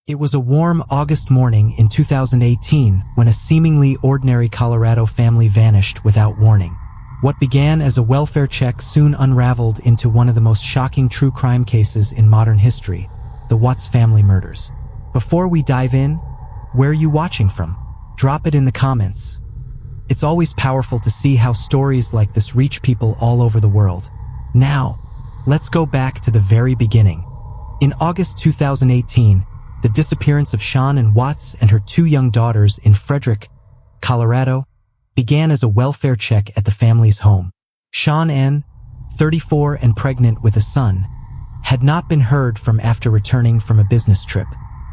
It was a warm August morning in 2018 when a seemingly ordinary Colorado family vanished without warning. What began as a welfare check soon unraveled into one of the most shocking true crime cases in modern history, the Watts family murders. Before we dive in, where are you watching from? Drop it in the comments. It's always powerful to see how stories like this reach people all over the world. Now, let's go back to the very beginning. In August 2018, the disappearance of Shanann Watts and her 2 young daughters in Frederick, Colorado, began as a welfare check at the family's home. Shanann, 34 and pregnant with a son, had not been heard from after returning from a business trip.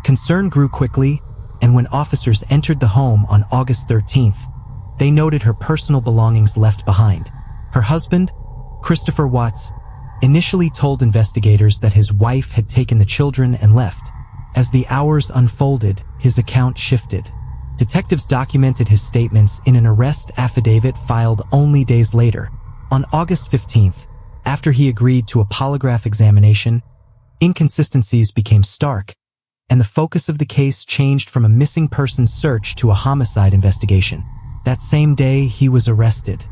Concern grew quickly, and when officers entered the home on August 13th, they noted her personal belongings left behind. Her husband, Christopher Watts, initially told investigators that his wife had taken the children and left. As the hours unfolded, his account shifted. Detectives documented his statements in an arrest affidavit filed only days later. On August 15th, after he agreed to a polygraph examination, inconsistencies became stark, and the focus of the case changed from a missing persons search to a homicide investigation. That same day, he was arrested.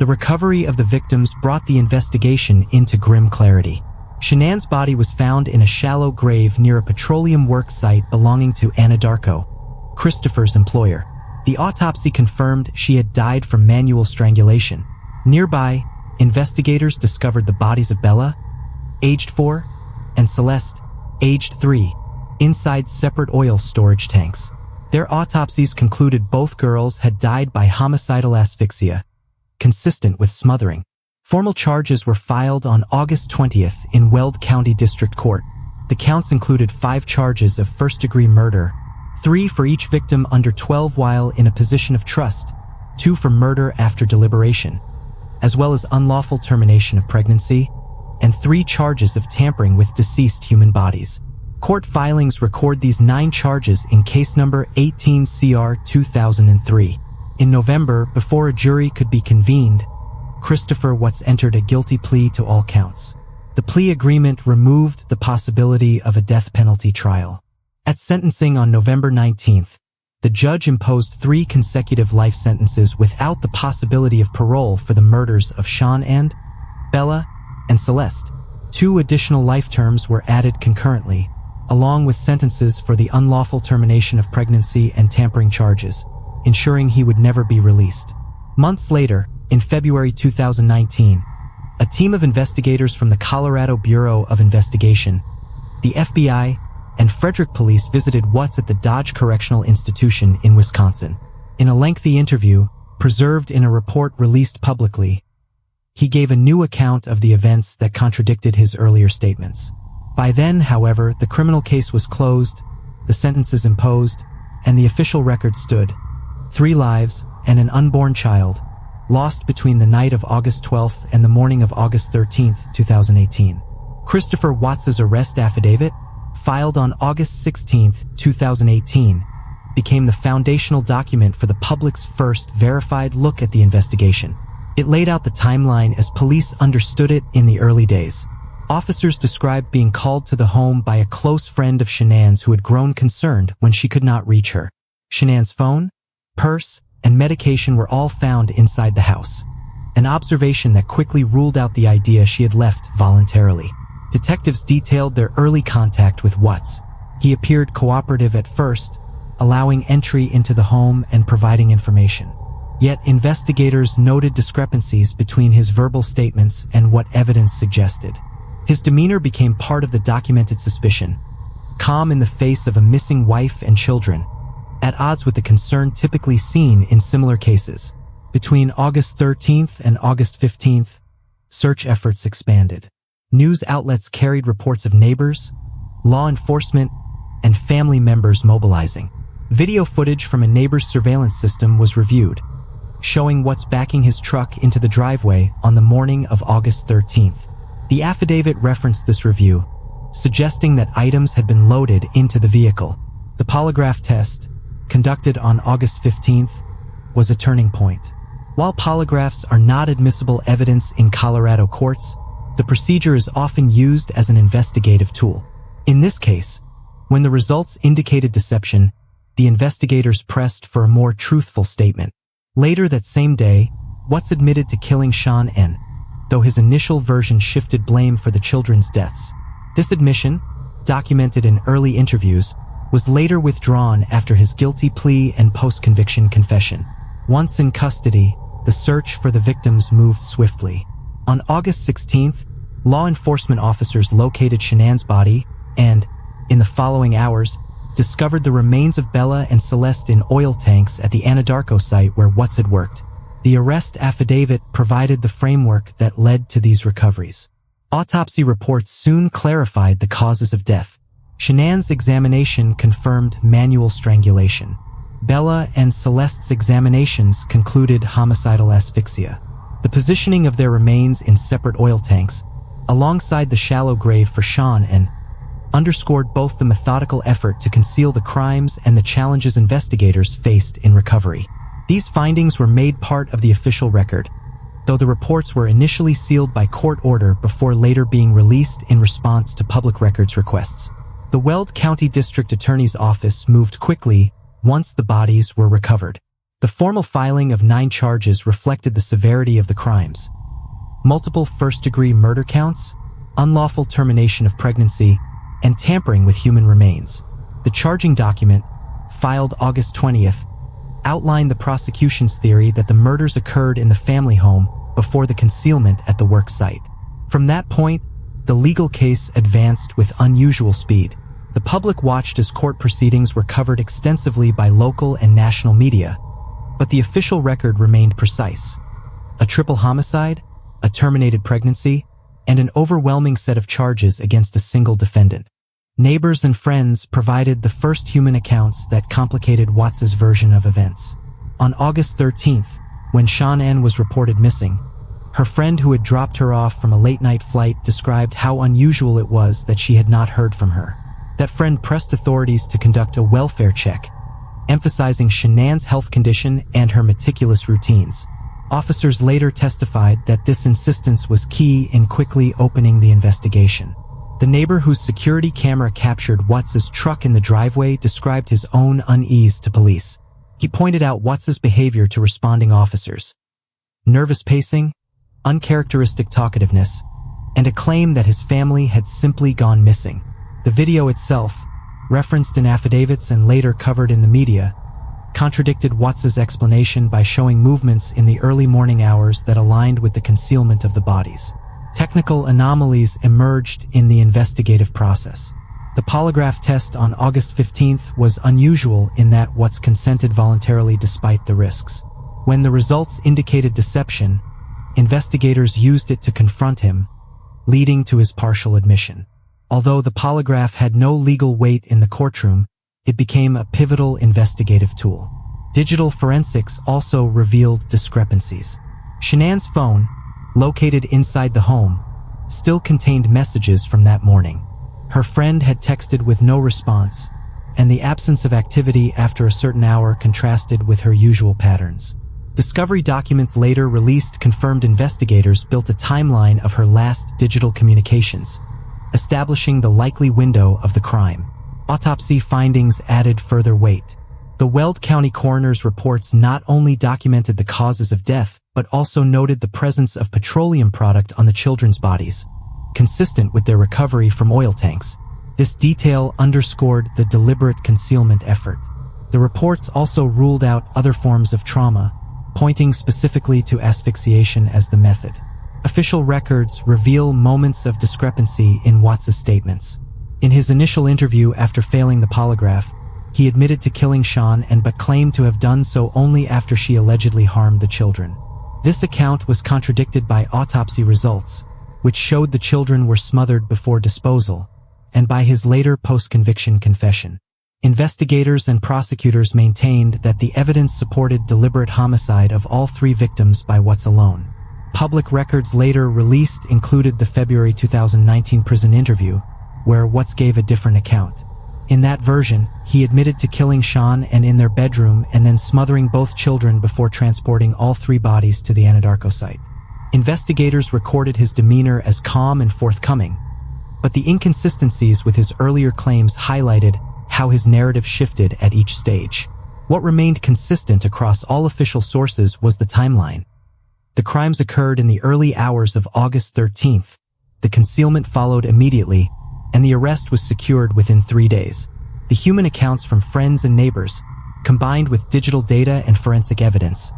The recovery of the victims brought the investigation into grim clarity. Shanann's body was found in a shallow grave near a petroleum work site belonging to Anadarko, Christopher's employer. The autopsy confirmed she had died from manual strangulation. Nearby, investigators discovered the bodies of Bella, aged 4, and Celeste, aged 3, inside separate oil storage tanks. Their autopsies concluded both girls had died by homicidal asphyxia, consistent with smothering. Formal charges were filed on August 20th in Weld County District Court. The counts included 5 charges of first-degree murder, 3 for each victim under 12 while in a position of trust, 2 for murder after deliberation, as well as unlawful termination of pregnancy, and 3 charges of tampering with deceased human bodies. Court filings record these 9 charges in case number 18 CR 2003. In November, before a jury could be convened, Christopher Watts entered a guilty plea to all counts. The plea agreement removed the possibility of a death penalty trial. At sentencing on November 19th, the judge imposed 3 consecutive life sentences without the possibility of parole for the murders of Shanann, Bella, and Celeste. 2 additional life terms were added concurrently, along with sentences for the unlawful termination of pregnancy and tampering charges, ensuring he would never be released. Months later, in February 2019, a team of investigators from the Colorado Bureau of Investigation, the FBI, and Frederick police visited Watts at the Dodge Correctional Institution in Wisconsin. In a lengthy interview, preserved in a report released publicly, he gave a new account of the events that contradicted his earlier statements. By then, however, the criminal case was closed, the sentences imposed, and the official record stood: 3 lives and an unborn child, lost between the night of August 12th and the morning of August 13th, 2018. Christopher Watts's arrest affidavit, filed on August 16th, 2018, became the foundational document for the public's first verified look at the investigation. It laid out the timeline as police understood it in the early days. Officers described being called to the home by a close friend of Shanann's who had grown concerned when she could not reach her. Shanann's phone, purse, and medication were all found inside the house, an observation that quickly ruled out the idea she had left voluntarily. Detectives detailed their early contact with Watts. He appeared cooperative at first, allowing entry into the home and providing information. Yet investigators noted discrepancies between his verbal statements and what evidence suggested. His demeanor became part of the documented suspicion, calm in the face of a missing wife and children, at odds with the concern typically seen in similar cases. Between August 13th and August 15th, search efforts expanded. News outlets carried reports of neighbors, law enforcement, and family members mobilizing. Video footage from a neighbor's surveillance system was reviewed, showing Watts backing his truck into the driveway on the morning of August 13th. The affidavit referenced this review, suggesting that items had been loaded into the vehicle. The polygraph test, conducted on August 15th, was a turning point. While polygraphs are not admissible evidence in Colorado courts, the procedure is often used as an investigative tool. In this case, When the results indicated deception, the investigators pressed for a more truthful statement. Later that same day, Watts admitted to killing Shanann, though his initial version shifted blame for the children's deaths. This admission, documented in early interviews, was later withdrawn after his guilty plea and post-conviction confession. Once in custody, the search for the victims moved swiftly. On August 16th, law enforcement officers located Shanann's body and, in the following hours, discovered the remains of Bella and Celeste in oil tanks at the Anadarko site where Watts had worked. The arrest affidavit provided the framework that led to these recoveries. Autopsy reports soon clarified the causes of death. Shanann's examination confirmed manual strangulation. Bella and Celeste's examinations concluded homicidal asphyxia. The positioning of their remains in separate oil tanks, alongside the shallow grave for Shanann, underscored both the methodical effort to conceal the crimes and the challenges investigators faced in recovery. These findings were made part of the official record, though the reports were initially sealed by court order before later being released in response to public records requests. The Weld County District Attorney's Office moved quickly once the bodies were recovered. The formal filing of 9 charges reflected the severity of the crimes: multiple first-degree murder counts, unlawful termination of pregnancy, and tampering with human remains. The charging document, filed August 20th, outlined the prosecution's theory that the murders occurred in the family home before the concealment at the work site. From that point, the legal case advanced with unusual speed. The public watched as court proceedings were covered extensively by local and national media, but the official record remained precise: a triple homicide, a terminated pregnancy, and an overwhelming set of charges against a single defendant. Neighbors and friends provided the first human accounts that complicated Watts's version of events. On August 13th, when Shanann was reported missing, her friend who had dropped her off from a late-night flight described how unusual it was that she had not heard from her. That friend pressed authorities to conduct a welfare check, emphasizing Shanann's health condition and her meticulous routines. Officers later testified that this insistence was key in quickly opening the investigation. The neighbor whose security camera captured Watts's truck in the driveway described his own unease to police. He pointed out Watts's behavior to responding officers: nervous pacing, uncharacteristic talkativeness, and a claim that his family had simply gone missing. The video itself, referenced in affidavits and later covered in the media, contradicted Watts's explanation by showing movements in the early morning hours that aligned with the concealment of the bodies. Technical anomalies emerged in the investigative process. The polygraph test on August 15th was unusual in that Watts consented voluntarily despite the risks. When the results indicated deception, investigators used it to confront him, leading to his partial admission. Although the polygraph had no legal weight in the courtroom, it became a pivotal investigative tool. Digital forensics also revealed discrepancies. Shanann's phone, located inside the home, still contained messages from that morning. Her friend had texted with no response, and the absence of activity after a certain hour contrasted with her usual patterns. Discovery documents later released confirmed investigators built a timeline of her last digital communications, establishing the likely window of the crime. Autopsy findings added further weight. The Weld County coroner's reports not only documented the causes of death, but also noted the presence of petroleum product on the children's bodies, consistent with their recovery from oil tanks. This detail underscored the deliberate concealment effort. The reports also ruled out other forms of trauma, pointing specifically to asphyxiation as the method. Official records reveal moments of discrepancy in Watts's statements. In his initial interview after failing the polygraph, he admitted to killing Shanann but claimed to have done so only after she allegedly harmed the children. This account was contradicted by autopsy results, which showed the children were smothered before disposal, and by his later post-conviction confession. Investigators and prosecutors maintained that the evidence supported deliberate homicide of all 3 victims by Watts alone. Public records later released included the February 2019 prison interview, where Watts gave a different account. In that version, he admitted to killing Shanann in their bedroom and then smothering both children before transporting all 3 bodies to the Anadarko site. Investigators recorded his demeanor as calm and forthcoming, but the inconsistencies with his earlier claims highlighted how his narrative shifted at each stage. What remained consistent across all official sources was the timeline. The crimes occurred in the early hours of August 13th. The concealment followed immediately, and the arrest was secured within 3 days. The human accounts from friends and neighbors, combined with digital data and forensic evidence,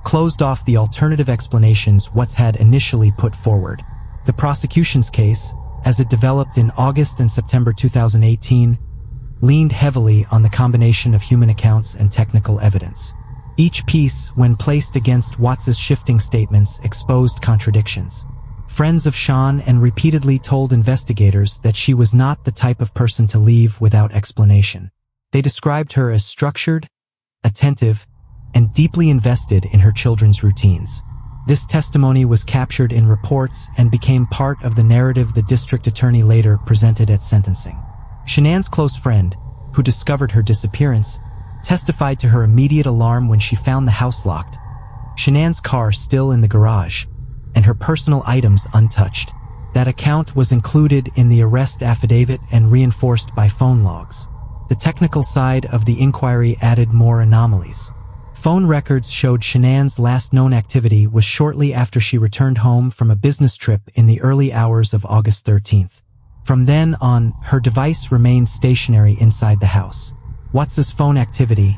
closed off the alternative explanations Watts had initially put forward. The prosecution's case, as it developed in August and September 2018, leaned heavily on the combination of human accounts and technical evidence. Each piece, when placed against Watts's shifting statements, exposed contradictions. Friends of Shanann repeatedly told investigators that she was not the type of person to leave without explanation. They described her as structured, attentive, and deeply invested in her children's routines. This testimony was captured in reports and became part of the narrative the district attorney later presented at sentencing. Shanann's close friend, who discovered her disappearance, testified to her immediate alarm when she found the house locked, Shanann's car still in the garage, and her personal items untouched. That account was included in the arrest affidavit and reinforced by phone logs. The technical side of the inquiry added more anomalies. Phone records showed Shanann's last known activity was shortly after she returned home from a business trip in the early hours of August 13th. From then on, her device remained stationary inside the house. Watts's phone activity,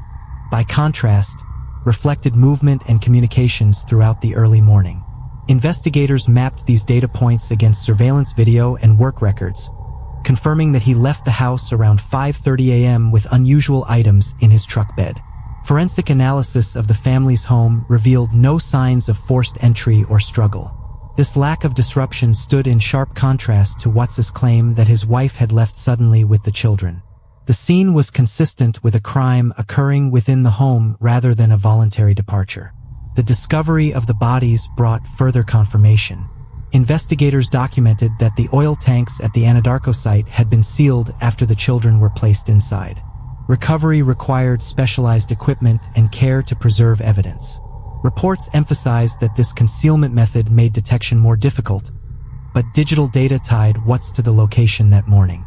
by contrast, reflected movement and communications throughout the early morning. Investigators mapped these data points against surveillance video and work records, confirming that he left the house around 5:30 a.m. with unusual items in his truck bed. Forensic analysis of the family's home revealed no signs of forced entry or struggle. This lack of disruption stood in sharp contrast to Watts's claim that his wife had left suddenly with the children. The scene was consistent with a crime occurring within the home rather than a voluntary departure. The discovery of the bodies brought further confirmation. Investigators documented that the oil tanks at the Anadarko site had been sealed after the children were placed inside. Recovery required specialized equipment and care to preserve evidence. Reports emphasized that this concealment method made detection more difficult, but digital data tied Watts to the location that morning.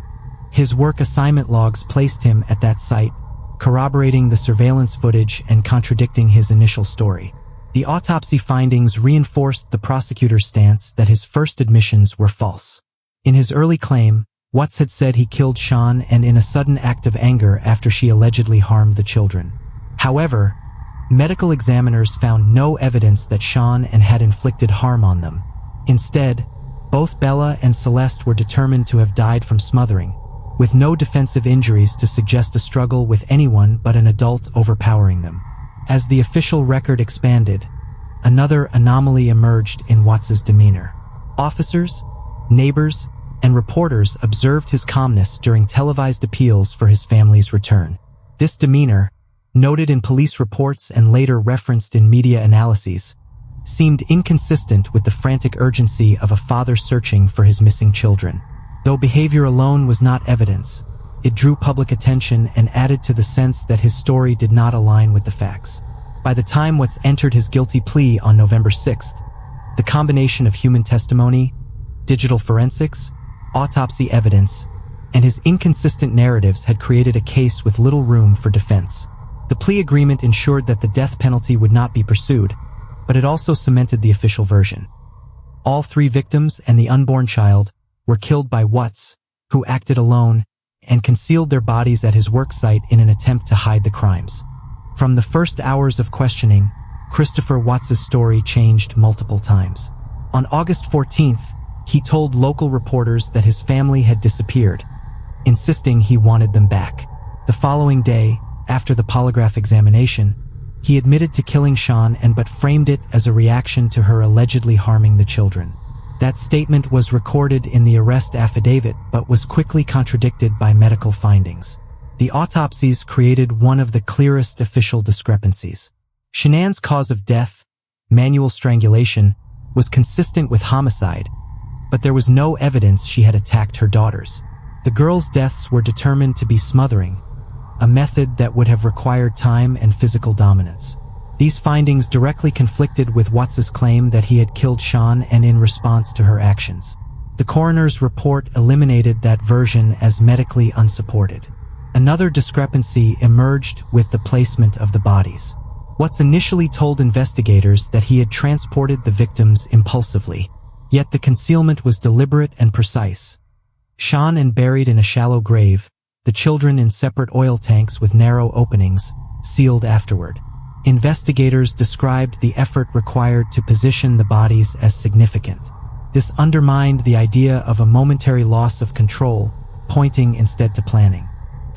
His work assignment logs placed him at that site, corroborating the surveillance footage and contradicting his initial story. The autopsy findings reinforced the prosecutor's stance that his first admissions were false. In his early claim, Watts had said he killed Shanann in a sudden act of anger after she allegedly harmed the children. However, medical examiners found no evidence that Shanann had inflicted harm on them. Instead, both Bella and Celeste were determined to have died from smothering, with no defensive injuries to suggest a struggle with anyone but an adult overpowering them. As the official record expanded, another anomaly emerged in Watts's demeanor. Officers, neighbors, and reporters observed his calmness during televised appeals for his family's return. This demeanor, noted in police reports and later referenced in media analyses, seemed inconsistent with the frantic urgency of a father searching for his missing children. Though behavior alone was not evidence, it drew public attention and added to the sense that his story did not align with the facts. By the time Watts entered his guilty plea on November 6th, the combination of human testimony, digital forensics, autopsy evidence, and his inconsistent narratives had created a case with little room for defense. The plea agreement ensured that the death penalty would not be pursued, but it also cemented the official version. All 3 victims and the unborn child were killed by Watts, who acted alone and concealed their bodies at his work site in an attempt to hide the crimes. From the first hours of questioning, Christopher Watts's story changed multiple times. On August 14th, he told local reporters that his family had disappeared, insisting he wanted them back. The following day, after the polygraph examination, he admitted to killing Shanann but framed it as a reaction to her allegedly harming the children. That statement was recorded in the arrest affidavit but was quickly contradicted by medical findings. The autopsies created one of the clearest official discrepancies. Shanann's cause of death, manual strangulation, was consistent with homicide, but there was no evidence she had attacked her daughters. The girls' deaths were determined to be smothering, a method that would have required time and physical dominance. These findings directly conflicted with Watts's claim that he had killed Shanann in response to her actions. The coroner's report eliminated that version as medically unsupported. Another discrepancy emerged with the placement of the bodies. Watts initially told investigators that he had transported the victims impulsively, yet the concealment was deliberate and precise. Shanann buried in a shallow grave, the children in separate oil tanks with narrow openings, sealed afterward. Investigators described the effort required to position the bodies as significant. This undermined the idea of a momentary loss of control, pointing instead to planning.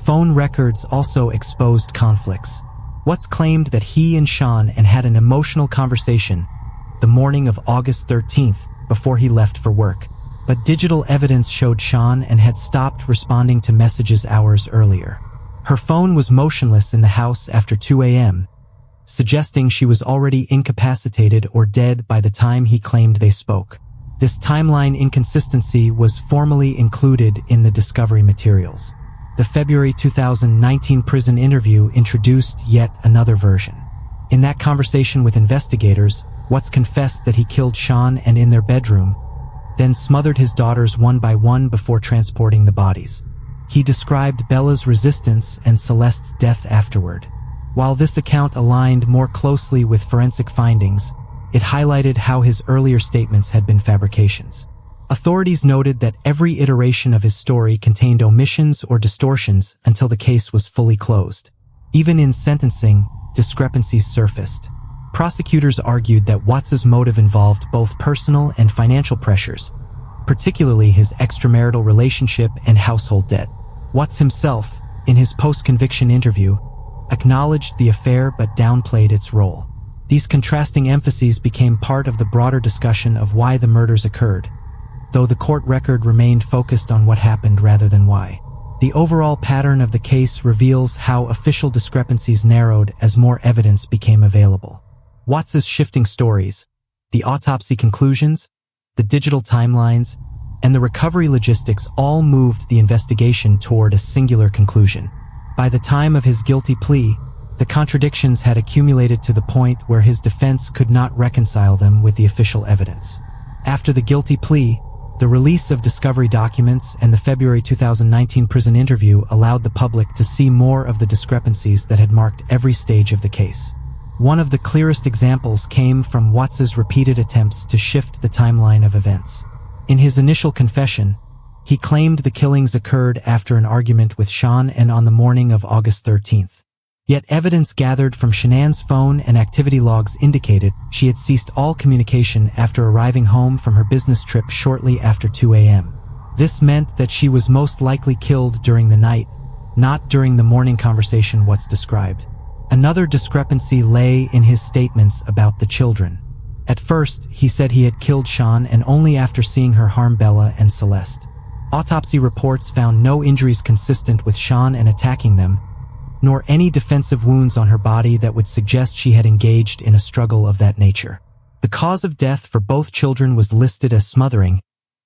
Phone records also exposed conflicts. Watts claimed that he and Shanann had an emotional conversation the morning of August 13th before he left for work, but digital evidence showed Shanann had stopped responding to messages hours earlier. Her phone was motionless in the house after 2 a.m., suggesting she was already incapacitated or dead by the time he claimed they spoke. This timeline inconsistency was formally included in the discovery materials. The February 2019 prison interview introduced yet another version. In that conversation with investigators, Watts confessed that he killed Shanann in their bedroom, then smothered his daughters one by one before transporting the bodies. He described Bella's resistance and Celeste's death afterward. While this account aligned more closely with forensic findings, it highlighted how his earlier statements had been fabrications. Authorities noted that every iteration of his story contained omissions or distortions until the case was fully closed. Even in sentencing, discrepancies surfaced. Prosecutors argued that Watts's motive involved both personal and financial pressures, particularly his extramarital relationship and household debt. Watts himself, in his post-conviction interview, acknowledged the affair but downplayed its role. These contrasting emphases became part of the broader discussion of why the murders occurred, though the court record remained focused on what happened rather than why. The overall pattern of the case reveals how official discrepancies narrowed as more evidence became available. Watts's shifting stories, the autopsy conclusions, the digital timelines, and the recovery logistics all moved the investigation toward a singular conclusion. By the time of his guilty plea, the contradictions had accumulated to the point where his defense could not reconcile them with the official evidence. After the guilty plea, the release of discovery documents and the February 2019 prison interview allowed the public to see more of the discrepancies that had marked every stage of the case. One of the clearest examples came from Watts's repeated attempts to shift the timeline of events. In his initial confession, he claimed the killings occurred after an argument with Shanann on the morning of August 13th. Yet evidence gathered from Shanann's phone and activity logs indicated she had ceased all communication after arriving home from her business trip shortly after 2 a.m. This meant that she was most likely killed during the night, not during the morning conversation Watts described. Another discrepancy lay in his statements about the children. At first, he said he had killed Shanann only after seeing her harm Bella and Celeste. Autopsy reports found no injuries consistent with Shanann attacking them, nor any defensive wounds on her body that would suggest she had engaged in a struggle of that nature. The cause of death for both children was listed as smothering,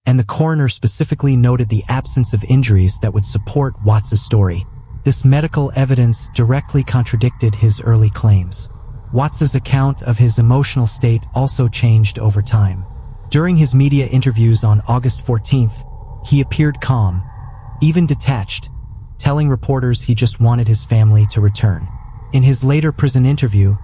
and the coroner specifically noted the absence of injuries that would support Watts's story. This medical evidence directly contradicted his early claims. Watts's account of his emotional state also changed over time. During his media interviews on August 14th, he appeared calm, even detached, telling reporters he just wanted his family to return. In his later prison interview,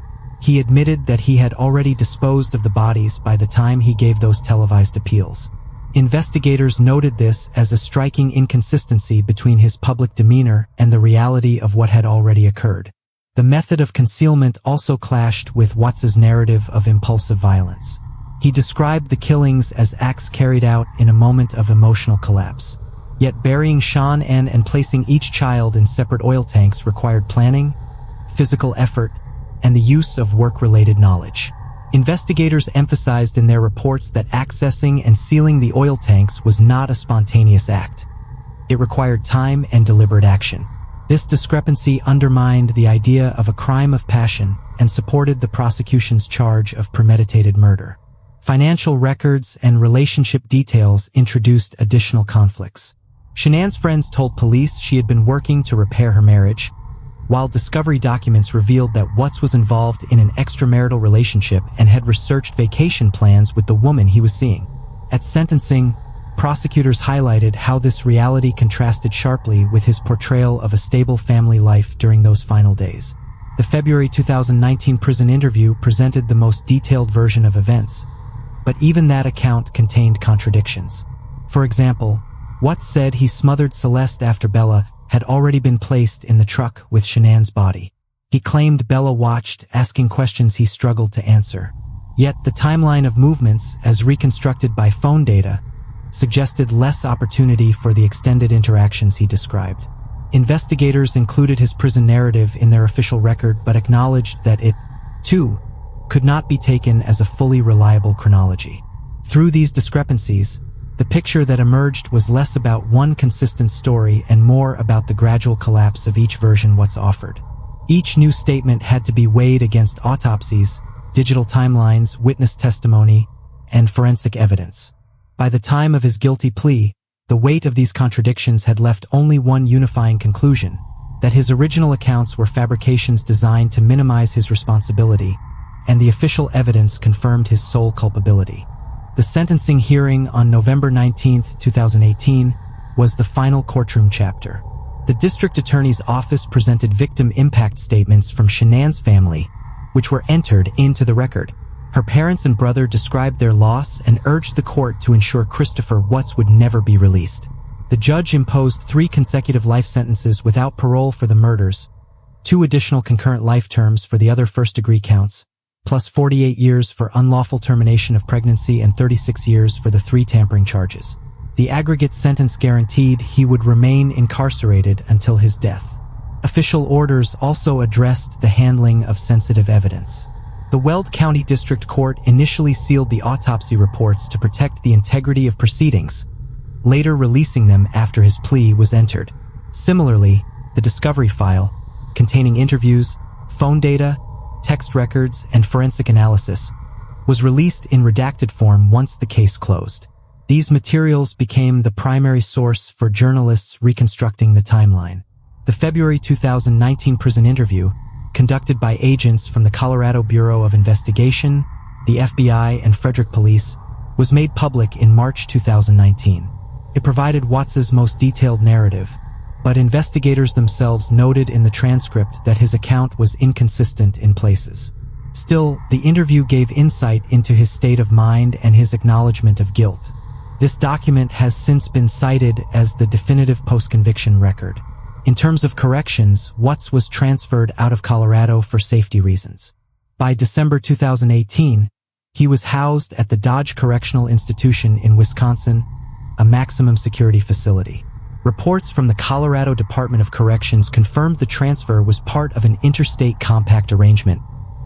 he admitted that he had already disposed of the bodies by the time he gave those televised appeals. Investigators noted this as a striking inconsistency between his public demeanor and the reality of what had already occurred. The method of concealment also clashed with Watts's narrative of impulsive violence. He described the killings as acts carried out in a moment of emotional collapse. Yet burying Shanann and placing each child in separate oil tanks required planning, physical effort, and the use of work-related knowledge. Investigators emphasized in their reports that accessing and sealing the oil tanks was not a spontaneous act. It required time and deliberate action. This discrepancy undermined the idea of a crime of passion and supported the prosecution's charge of premeditated murder. Financial records and relationship details introduced additional conflicts. Shanann's friends told police she had been working to repair her marriage, while discovery documents revealed that Watts was involved in an extramarital relationship and had researched vacation plans with the woman he was seeing. At sentencing, prosecutors highlighted how this reality contrasted sharply with his portrayal of a stable family life during those final days. The February 2019 prison interview presented the most detailed version of events, but even that account contained contradictions. For example, Watts said he smothered Celeste after Bella had already been placed in the truck with Shanann's body. He claimed Bella watched, asking questions he struggled to answer. Yet the timeline of movements, as reconstructed by phone data, suggested less opportunity for the extended interactions he described. Investigators included his prison narrative in their official record but acknowledged that it, too, could not be taken as a fully reliable chronology. Through these discrepancies, the picture that emerged was less about one consistent story and more about the gradual collapse of each version Watts offered. Each new statement had to be weighed against autopsies, digital timelines, witness testimony, and forensic evidence. By the time of his guilty plea, the weight of these contradictions had left only one unifying conclusion, that his original accounts were fabrications designed to minimize his responsibility, and the official evidence confirmed his sole culpability. The sentencing hearing on November 19, 2018, was the final courtroom chapter. The district attorney's office presented victim impact statements from Shanann's family, which were entered into the record. Her parents and brother described their loss and urged the court to ensure Christopher Watts would never be released. The judge imposed 3 consecutive life sentences without parole for the murders, 2 additional concurrent life terms for the other first-degree counts, plus 48 years for unlawful termination of pregnancy and 36 years for the 3 tampering charges. The aggregate sentence guaranteed he would remain incarcerated until his death. Official orders also addressed the handling of sensitive evidence. The Weld County District Court initially sealed the autopsy reports to protect the integrity of proceedings, later releasing them after his plea was entered. Similarly, the discovery file, containing interviews, phone data, text records, and forensic analysis, was released in redacted form once the case closed. These materials became the primary source for journalists reconstructing the timeline. The February 2019 prison interview, conducted by agents from the Colorado Bureau of Investigation, the FBI, and Frederick Police, was made public in March 2019. It provided Watts's most detailed narrative, but investigators themselves noted in the transcript that his account was inconsistent in places. Still, the interview gave insight into his state of mind and his acknowledgement of guilt. This document has since been cited as the definitive post-conviction record. In terms of corrections, Watts was transferred out of Colorado for safety reasons. By December 2018, he was housed at the Dodge Correctional Institution in Wisconsin, a maximum security facility. Reports from the Colorado Department of Corrections confirmed the transfer was part of an interstate compact arrangement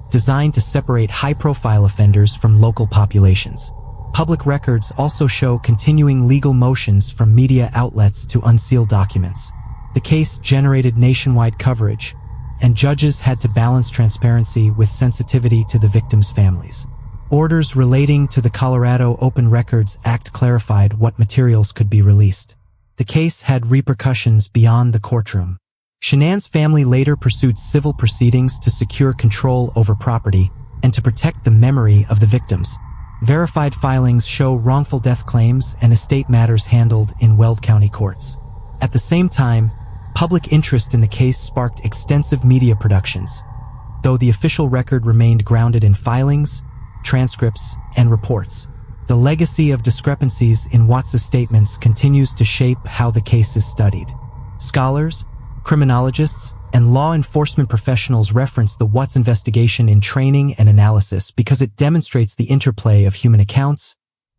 designed to separate high-profile offenders from local populations. Public records also show continuing legal motions from media outlets to unseal documents. The case generated nationwide coverage, and judges had to balance transparency with sensitivity to the victims' families. Orders relating to the Colorado Open Records Act clarified what materials could be released. The case had repercussions beyond the courtroom. Shanann's family later pursued civil proceedings to secure control over property and to protect the memory of the victims. Verified filings show wrongful death claims and estate matters handled in Weld County courts. At the same time, public interest in the case sparked extensive media productions, though the official record remained grounded in filings, transcripts, and reports. The legacy of discrepancies in Watts' statements continues to shape how the case is studied. Scholars, criminologists, and law enforcement professionals reference the Watts investigation in training and analysis because it demonstrates the interplay of human accounts,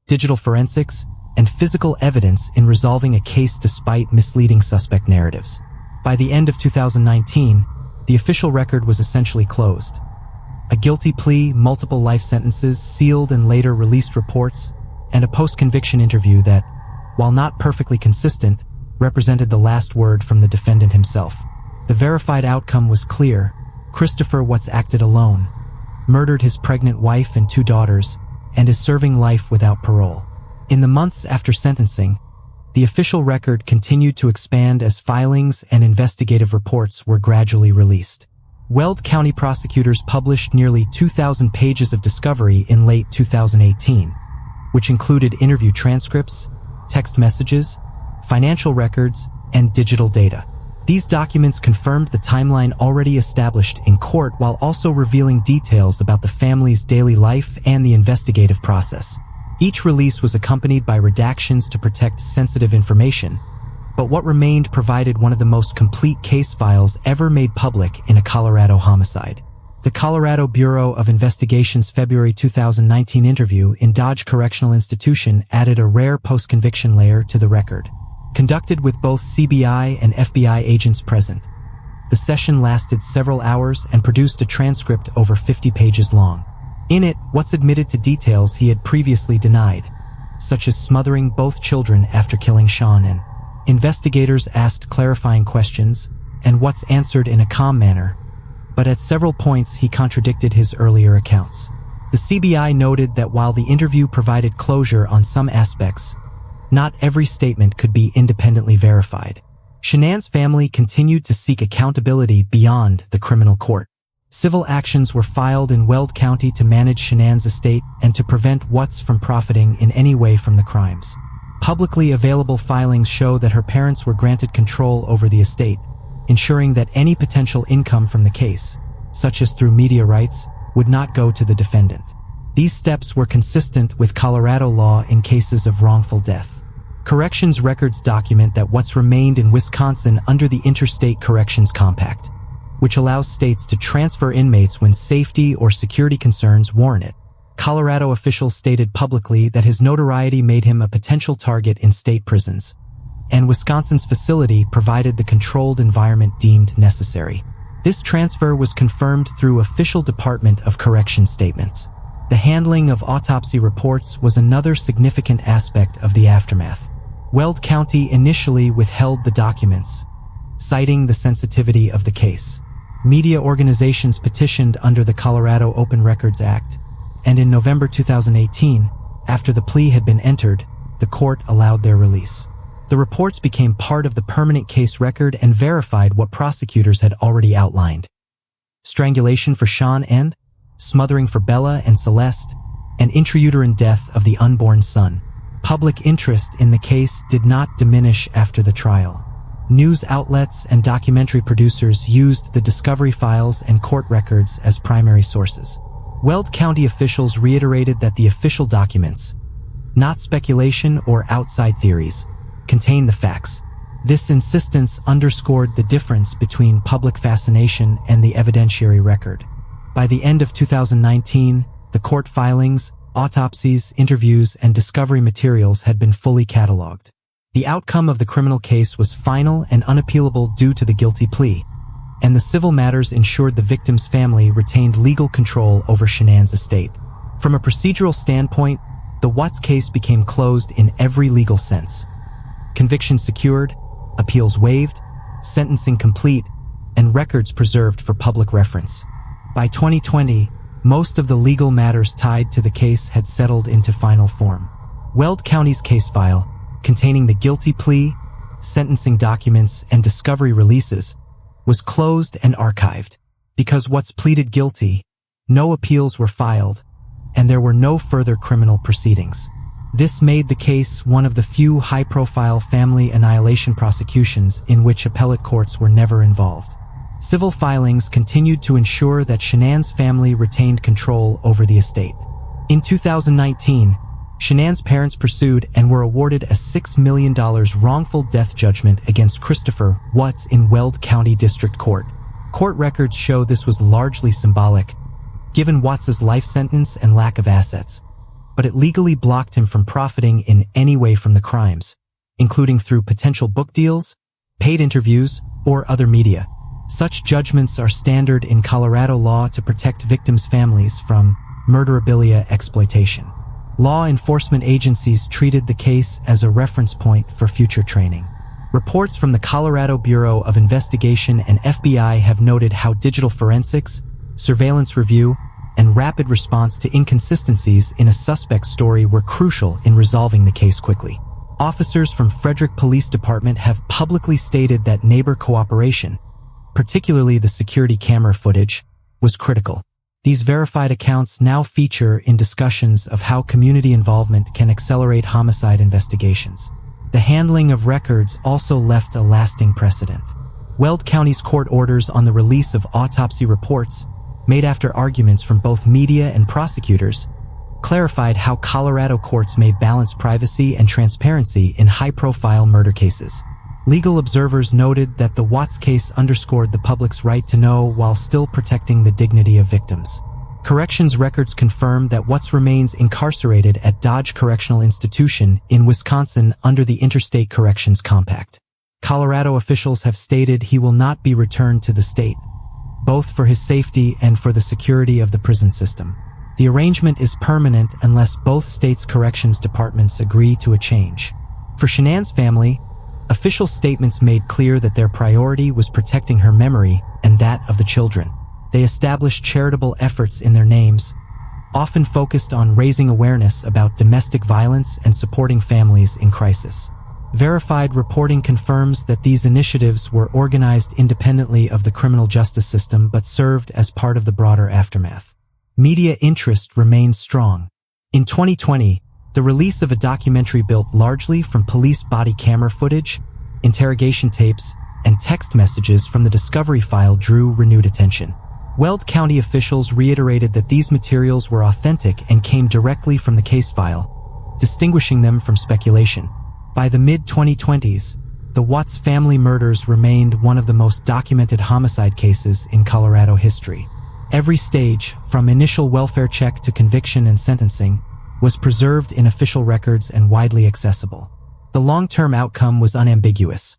digital forensics, and physical evidence in resolving a case despite misleading suspect narratives. By the end of 2019, the official record was essentially closed. A guilty plea, multiple life sentences, sealed and later released reports, and a post-conviction interview that, while not perfectly consistent, represented the last word from the defendant himself. The verified outcome was clear. Christopher Watts acted alone, murdered his pregnant wife and 2 daughters, and is serving life without parole. In the months after sentencing, the official record continued to expand as filings and investigative reports were gradually released. Weld County prosecutors published nearly 2,000 pages of discovery in late 2018, which included interview transcripts, text messages, financial records, and digital data. These documents confirmed the timeline already established in court while also revealing details about the family's daily life and the investigative process. Each release was accompanied by redactions to protect sensitive information, but what remained provided one of the most complete case files ever made public in a Colorado homicide. The Colorado Bureau of Investigation's February 2019 interview in Dodge Correctional Institution added a rare post-conviction layer to the record. Conducted with both CBI and FBI agents present, the session lasted several hours and produced a transcript over 50 pages long. In it, Watts admitted to details he had previously denied, such as smothering both children after killing Shanann. Investigators asked clarifying questions, and Watts answered in a calm manner, but at several points he contradicted his earlier accounts. The CBI noted that while the interview provided closure on some aspects, not every statement could be independently verified. Shanann's family continued to seek accountability beyond the criminal court. Civil actions were filed in Weld County to manage Shanann's estate and to prevent Watts from profiting in any way from the crimes. Publicly available filings show that her parents were granted control over the estate, ensuring that any potential income from the case, such as through media rights, would not go to the defendant. These steps were consistent with Colorado law in cases of wrongful death. Corrections records document that Watts remained in Wisconsin under the Interstate Corrections Compact, which allows states to transfer inmates when safety or security concerns warrant it. Colorado officials stated publicly that his notoriety made him a potential target in state prisons, and Wisconsin's facility provided the controlled environment deemed necessary. This transfer was confirmed through official Department of Corrections statements. The handling of autopsy reports was another significant aspect of the aftermath. Weld County initially withheld the documents, citing the sensitivity of the case. Media organizations petitioned under the Colorado Open Records Act, and in November 2018, after the plea had been entered, the court allowed their release. The reports became part of the permanent case record and verified what prosecutors had already outlined. Strangulation for Shanann, smothering for Bella and Celeste, and intrauterine death of the unborn son. Public interest in the case did not diminish after the trial. News outlets and documentary producers used the discovery files and court records as primary sources. Weld County officials reiterated that the official documents, not speculation or outside theories, contain the facts. This insistence underscored the difference between public fascination and the evidentiary record. By the end of 2019, the court filings, autopsies, interviews, and discovery materials had been fully cataloged. The outcome of the criminal case was final and unappealable due to the guilty plea, and the civil matters ensured the victim's family retained legal control over Shanann's estate. From a procedural standpoint, the Watts case became closed in every legal sense. Conviction secured, appeals waived, sentencing complete, and records preserved for public reference. By 2020, most of the legal matters tied to the case had settled into final form. Weld County's case file, containing the guilty plea, sentencing documents, and discovery releases, was closed and archived. Because Watts pleaded guilty, no appeals were filed, and there were no further criminal proceedings. This made the case one of the few high-profile family annihilation prosecutions in which appellate courts were never involved. Civil filings continued to ensure that Shanann's family retained control over the estate. In 2019, Shanann's parents pursued and were awarded a $6 million wrongful death judgment against Christopher Watts in Weld County District Court. Court records show this was largely symbolic, given Watts's life sentence and lack of assets, but it legally blocked him from profiting in any way from the crimes, including through potential book deals, paid interviews, or other media. Such judgments are standard in Colorado law to protect victims' families from murderabilia exploitation. Law enforcement agencies treated the case as a reference point for future training. Reports from the Colorado Bureau of Investigation and FBI have noted how digital forensics, surveillance review, and rapid response to inconsistencies in a suspect's story were crucial in resolving the case quickly. Officers from Frederick Police Department have publicly stated that neighbor cooperation, particularly the security camera footage, was critical. These verified accounts now feature in discussions of how community involvement can accelerate homicide investigations. The handling of records also left a lasting precedent. Weld County's court orders on the release of autopsy reports, made after arguments from both media and prosecutors, clarified how Colorado courts may balance privacy and transparency in high-profile murder cases. Legal observers noted that the Watts case underscored the public's right to know while still protecting the dignity of victims. Corrections records confirmed that Watts remains incarcerated at Dodge Correctional Institution in Wisconsin under the Interstate Corrections Compact. Colorado officials have stated he will not be returned to the state, both for his safety and for the security of the prison system. The arrangement is permanent unless both states' corrections departments agree to a change. For Shanann's family, official statements made clear that their priority was protecting her memory and that of the children. They established charitable efforts in their names, often focused on raising awareness about domestic violence and supporting families in crisis. Verified reporting confirms that these initiatives were organized independently of the criminal justice system but served as part of the broader aftermath. Media interest remains strong. In 2020, the release of a documentary built largely from police body camera footage, interrogation tapes, and text messages from the discovery file drew renewed attention. Weld County officials reiterated that these materials were authentic and came directly from the case file, distinguishing them from speculation. By the mid-2020s, the Watts family murders remained one of the most documented homicide cases in Colorado history. Every stage, from initial welfare check to conviction and sentencing, was preserved in official records and widely accessible. The long-term outcome was unambiguous.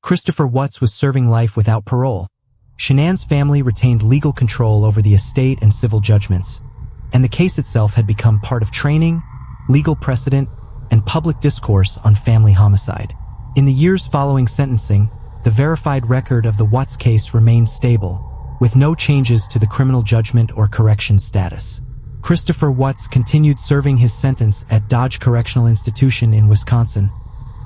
Christopher Watts was serving life without parole. Shanann's family retained legal control over the estate and civil judgments, and the case itself had become part of training, legal precedent, and public discourse on family homicide. In the years following sentencing, the verified record of the Watts case remained stable, with no changes to the criminal judgment or correction status. Christopher Watts continued serving his sentence at Dodge Correctional Institution in Wisconsin,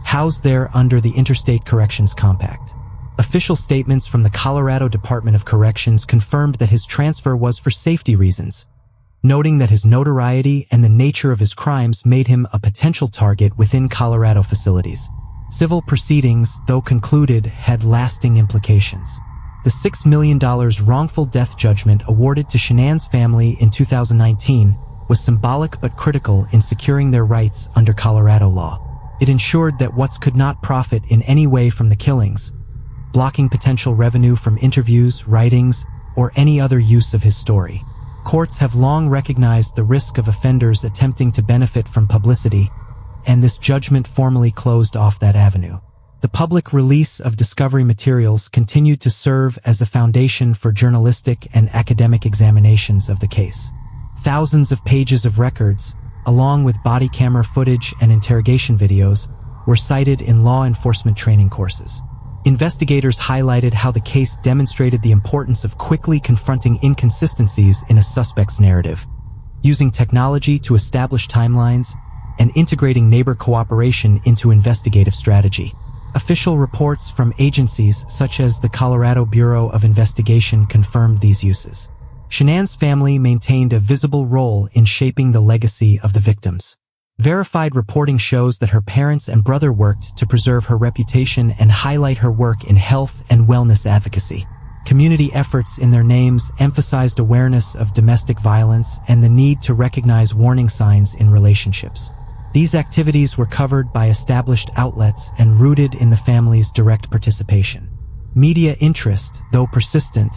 housed there under the Interstate Corrections Compact. Official statements from the Colorado Department of Corrections confirmed that his transfer was for safety reasons, noting that his notoriety and the nature of his crimes made him a potential target within Colorado facilities. Civil proceedings, though concluded, had lasting implications. The $6 million wrongful death judgment awarded to Shanann's family in 2019 was symbolic but critical in securing their rights under Colorado law. It ensured that Watts could not profit in any way from the killings, blocking potential revenue from interviews, writings, or any other use of his story. Courts have long recognized the risk of offenders attempting to benefit from publicity, and this judgment formally closed off that avenue. The public release of discovery materials continued to serve as a foundation for journalistic and academic examinations of the case. Thousands of pages of records, along with body camera footage and interrogation videos, were cited in law enforcement training courses. Investigators highlighted how the case demonstrated the importance of quickly confronting inconsistencies in a suspect's narrative, using technology to establish timelines, and integrating neighbor cooperation into investigative strategy. Official reports from agencies such as the Colorado Bureau of Investigation confirmed these uses. Shanann's family maintained a visible role in shaping the legacy of the victims. Verified reporting shows that her parents and brother worked to preserve her reputation and highlight her work in health and wellness advocacy. Community efforts in their names emphasized awareness of domestic violence and the need to recognize warning signs in relationships. These activities were covered by established outlets and rooted in the family's direct participation. Media interest, though persistent,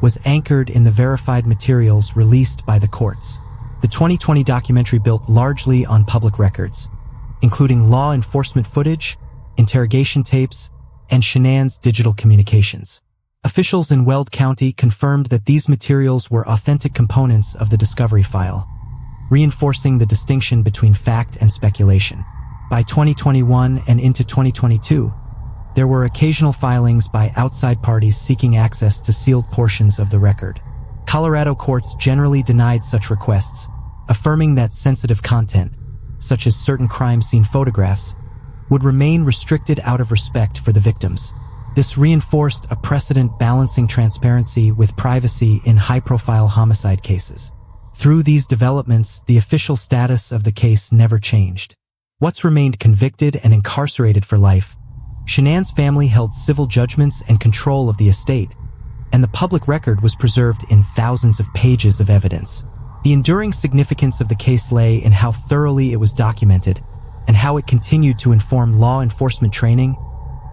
was anchored in the verified materials released by the courts. The 2020 documentary built largely on public records, including law enforcement footage, interrogation tapes, and Shanann's digital communications. Officials in Weld County confirmed that these materials were authentic components of the discovery file, reinforcing the distinction between fact and speculation. By 2021 and into 2022, there were occasional filings by outside parties seeking access to sealed portions of the record. Colorado courts generally denied such requests, affirming that sensitive content, such as certain crime scene photographs, would remain restricted out of respect for the victims. This reinforced a precedent balancing transparency with privacy in high-profile homicide cases. Through these developments, the official status of the case never changed. Watts remained convicted and incarcerated for life. Shanann's family held civil judgments and control of the estate, and the public record was preserved in thousands of pages of evidence. The enduring significance of the case lay in how thoroughly it was documented and how it continued to inform law enforcement training,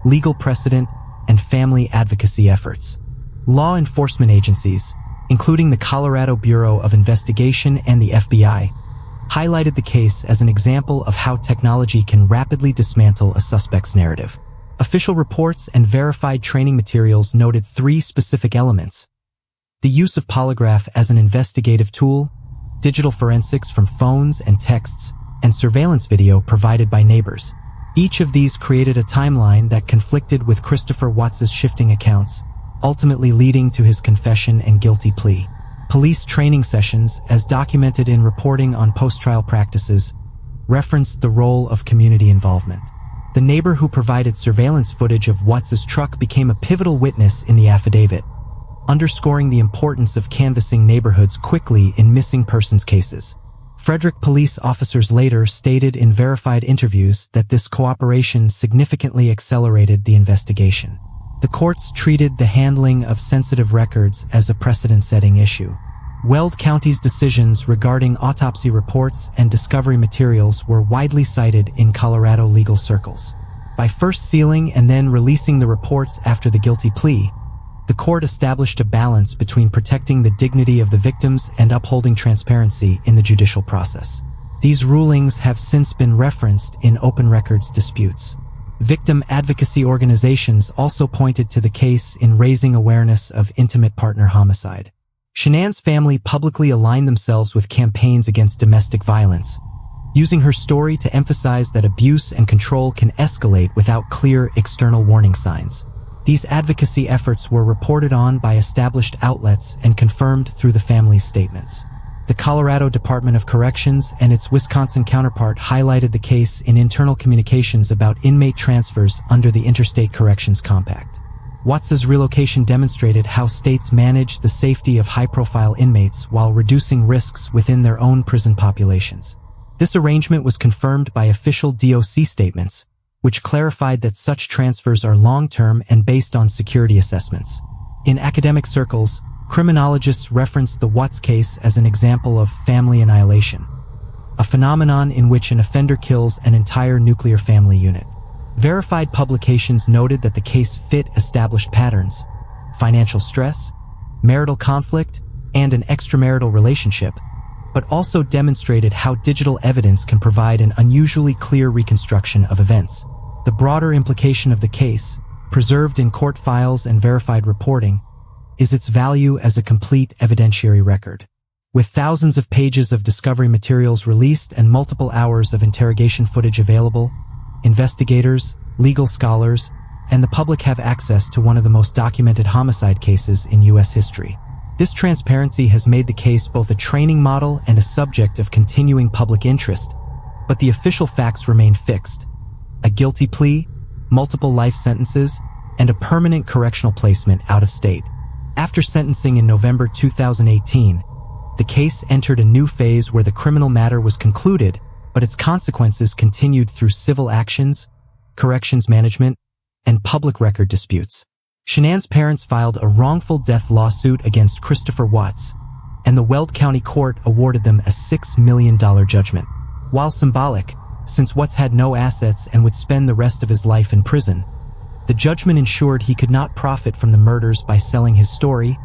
legal precedent, and family advocacy efforts. Law enforcement agencies, including the Colorado Bureau of Investigation and the FBI, highlighted the case as an example of how technology can rapidly dismantle a suspect's narrative. Official reports and verified training materials noted 3 specific elements: the use of polygraph as an investigative tool, digital forensics from phones and texts, and surveillance video provided by neighbors. Each of these created a timeline that conflicted with Christopher Watts's shifting accounts, ultimately leading to his confession and guilty plea. Police training sessions, as documented in reporting on post-trial practices, referenced the role of community involvement. The neighbor who provided surveillance footage of Watts's truck became a pivotal witness in the affidavit, underscoring the importance of canvassing neighborhoods quickly in missing persons cases. Frederick police officers later stated in verified interviews that this cooperation significantly accelerated the investigation. The courts treated the handling of sensitive records as a precedent-setting issue. Weld County's decisions regarding autopsy reports and discovery materials were widely cited in Colorado legal circles. By first sealing and then releasing the reports after the guilty plea, the court established a balance between protecting the dignity of the victims and upholding transparency in the judicial process. These rulings have since been referenced in open records disputes. Victim advocacy organizations also pointed to the case in raising awareness of intimate partner homicide. Shanann's family publicly aligned themselves with campaigns against domestic violence, using her story to emphasize that abuse and control can escalate without clear external warning signs. These advocacy efforts were reported on by established outlets and confirmed through the family's statements. The Colorado Department of Corrections and its Wisconsin counterpart highlighted the case in internal communications about inmate transfers under the Interstate Corrections Compact. Watts's relocation demonstrated how states manage the safety of high-profile inmates while reducing risks within their own prison populations. This arrangement was confirmed by official DOC statements, which clarified that such transfers are long-term and based on security assessments. In academic circles, criminologists reference the Watts case as an example of family annihilation, a phenomenon in which an offender kills an entire nuclear family unit. Verified publications noted that the case fit established patterns: financial stress, marital conflict, and an extramarital relationship, but also demonstrated how digital evidence can provide an unusually clear reconstruction of events. The broader implication of the case, preserved in court files and verified reporting, is its value as a complete evidentiary record. With thousands of pages of discovery materials released and multiple hours of interrogation footage available, investigators, legal scholars, and the public have access to one of the most documented homicide cases in U.S. history. This transparency has made the case both a training model and a subject of continuing public interest, but the official facts remain fixed: a guilty plea, multiple life sentences, and a permanent correctional placement out of state. After sentencing in November 2018, the case entered a new phase where the criminal matter was concluded, but its consequences continued through civil actions, corrections management, and public record disputes. Shanann's parents filed a wrongful death lawsuit against Christopher Watts, and the Weld County Court awarded them a $6 million judgment. While symbolic, since Watts had no assets and would spend the rest of his life in prison, the judgment ensured he could not profit from the murders by selling his story,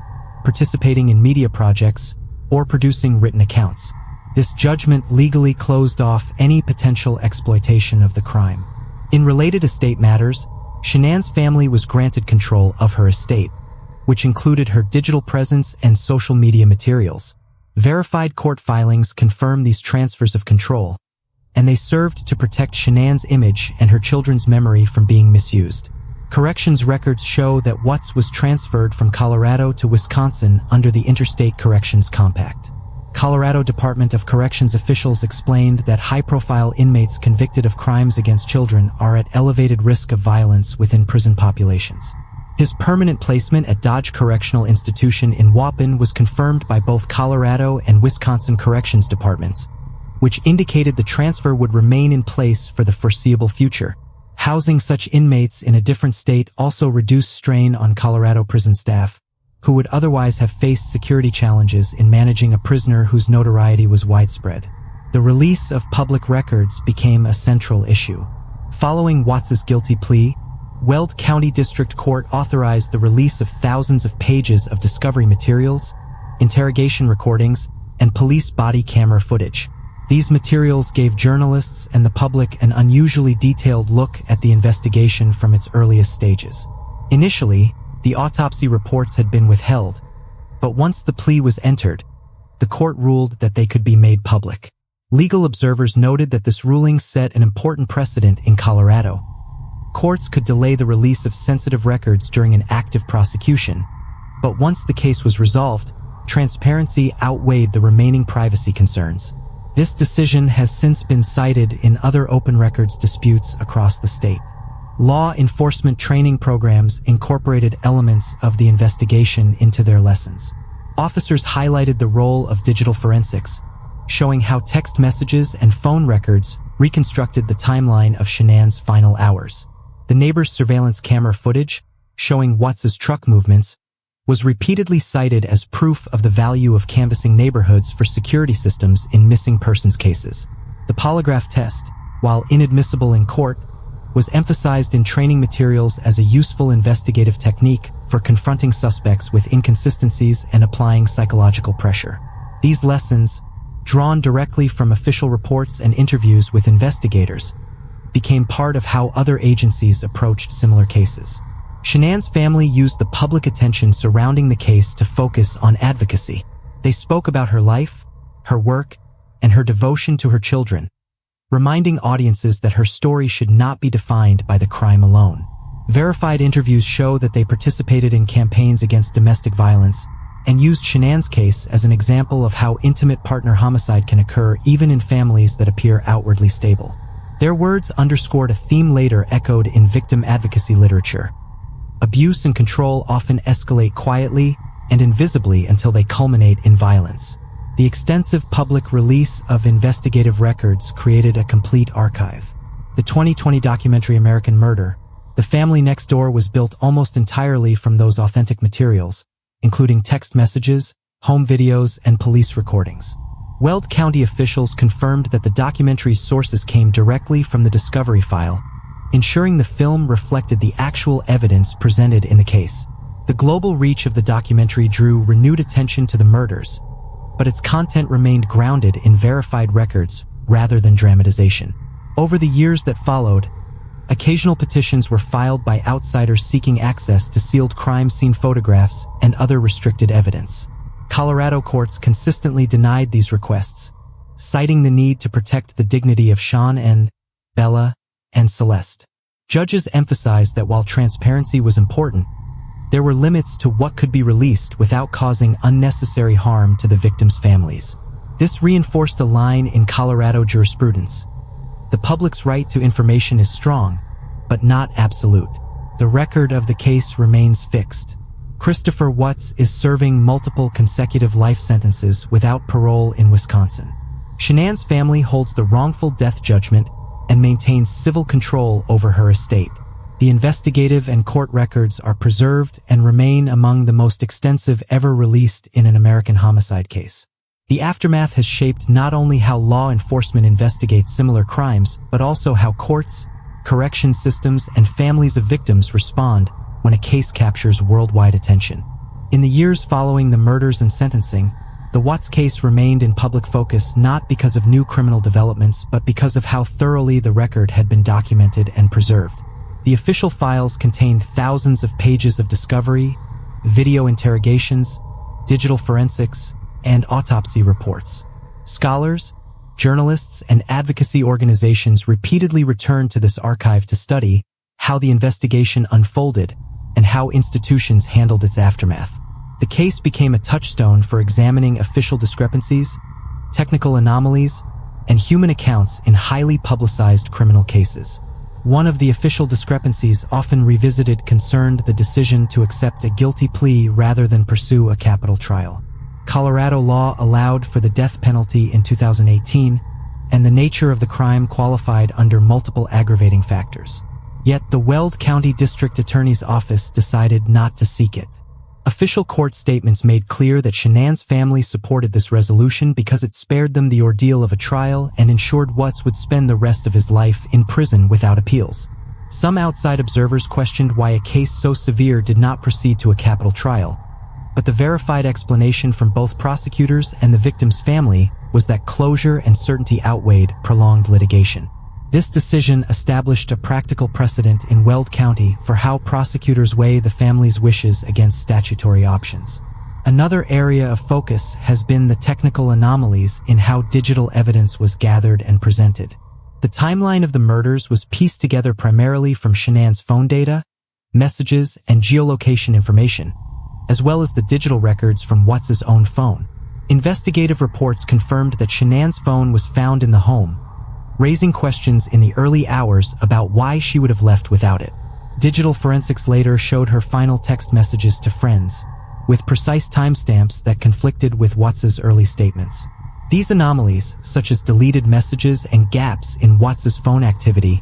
participating in media projects, or producing written accounts. This judgment legally closed off any potential exploitation of the crime. In related estate matters, Shanann's family was granted control of her estate, which included her digital presence and social media materials. Verified court filings confirm these transfers of control, and they served to protect Shanann's image and her children's memory from being misused. Corrections records show that Watts was transferred from Colorado to Wisconsin under the Interstate Corrections Compact. Colorado Department of Corrections officials explained that high-profile inmates convicted of crimes against children are at elevated risk of violence within prison populations. His permanent placement at Dodge Correctional Institution in Waupun was confirmed by both Colorado and Wisconsin corrections departments, which indicated the transfer would remain in place for the foreseeable future. Housing such inmates in a different state also reduced strain on Colorado prison staff, who would otherwise have faced security challenges in managing a prisoner whose notoriety was widespread. The release of public records became a central issue. Following Watts's guilty plea, Weld County District Court authorized the release of thousands of pages of discovery materials, interrogation recordings, and police body camera footage. These materials gave journalists and the public an unusually detailed look at the investigation from its earliest stages. Initially, the autopsy reports had been withheld, but once the plea was entered, the court ruled that they could be made public. Legal observers noted that this ruling set an important precedent in Colorado. Courts could delay the release of sensitive records during an active prosecution, but once the case was resolved, transparency outweighed the remaining privacy concerns. This decision has since been cited in other open records disputes across the state. Law enforcement training programs incorporated elements of the investigation into their lessons. Officers highlighted the role of digital forensics, showing how text messages and phone records reconstructed the timeline of Shanann's final hours. The neighbor's surveillance camera footage, showing Watts's truck movements, was repeatedly cited as proof of the value of canvassing neighborhoods for security systems in missing persons cases. The polygraph test, while inadmissible in court, was emphasized in training materials as a useful investigative technique for confronting suspects with inconsistencies and applying psychological pressure. These lessons, drawn directly from official reports and interviews with investigators, became part of how other agencies approached similar cases. Shanann's family used the public attention surrounding the case to focus on advocacy. They spoke about her life, her work, and her devotion to her children, reminding audiences that her story should not be defined by the crime alone. Verified interviews show that they participated in campaigns against domestic violence and used Shanann's case as an example of how intimate partner homicide can occur even in families that appear outwardly stable. Their words underscored a theme later echoed in victim advocacy literature. Abuse and control often escalate quietly and invisibly until they culminate in violence. The extensive public release of investigative records created a complete archive. The 2020 documentary American Murder, The Family Next Door, was built almost entirely from those authentic materials, including text messages, home videos, and police recordings. Weld County officials confirmed that the documentary's sources came directly from the discovery file, ensuring the film reflected the actual evidence presented in the case. The global reach of the documentary drew renewed attention to the murders, but its content remained grounded in verified records rather than dramatization. Over the years that followed, occasional petitions were filed by outsiders seeking access to sealed crime scene photographs and other restricted evidence. Colorado courts consistently denied these requests, citing the need to protect the dignity of Shanann, Bella, and Celeste. Judges emphasized that while transparency was important, there were limits to what could be released without causing unnecessary harm to the victims' families. This reinforced a line in Colorado jurisprudence. The public's right to information is strong, but not absolute. The record of the case remains fixed. Christopher Watts is serving multiple consecutive life sentences without parole in Wisconsin. Shanann's family holds the wrongful death judgment and maintains civil control over her estate. The investigative and court records are preserved and remain among the most extensive ever released in an American homicide case. The aftermath has shaped not only how law enforcement investigates similar crimes, but also how courts, correction systems, and families of victims respond when a case captures worldwide attention. In the years following the murders and sentencing, the Watts case remained in public focus not because of new criminal developments, but because of how thoroughly the record had been documented and preserved. The official files contained thousands of pages of discovery, video interrogations, digital forensics, and autopsy reports. Scholars, journalists, and advocacy organizations repeatedly returned to this archive to study how the investigation unfolded and how institutions handled its aftermath. The case became a touchstone for examining official discrepancies, technical anomalies, and human accounts in highly publicized criminal cases. One of the official discrepancies often revisited concerned the decision to accept a guilty plea rather than pursue a capital trial. Colorado law allowed for the death penalty in 2018, and the nature of the crime qualified under multiple aggravating factors. Yet the Weld County District Attorney's Office decided not to seek it. Official court statements made clear that Shanann's family supported this resolution because it spared them the ordeal of a trial and ensured Watts would spend the rest of his life in prison without appeals. Some outside observers questioned why a case so severe did not proceed to a capital trial, but the verified explanation from both prosecutors and the victim's family was that closure and certainty outweighed prolonged litigation. This decision established a practical precedent in Weld County for how prosecutors weigh the family's wishes against statutory options. Another area of focus has been the technical anomalies in how digital evidence was gathered and presented. The timeline of the murders was pieced together primarily from Shanann's phone data, messages, and geolocation information, as well as the digital records from Watts' own phone. Investigative reports confirmed that Shanann's phone was found in the home, raising questions in the early hours about why she would have left without it. Digital forensics later showed her final text messages to friends, with precise timestamps that conflicted with Watts' early statements. These anomalies, such as deleted messages and gaps in Watts' phone activity,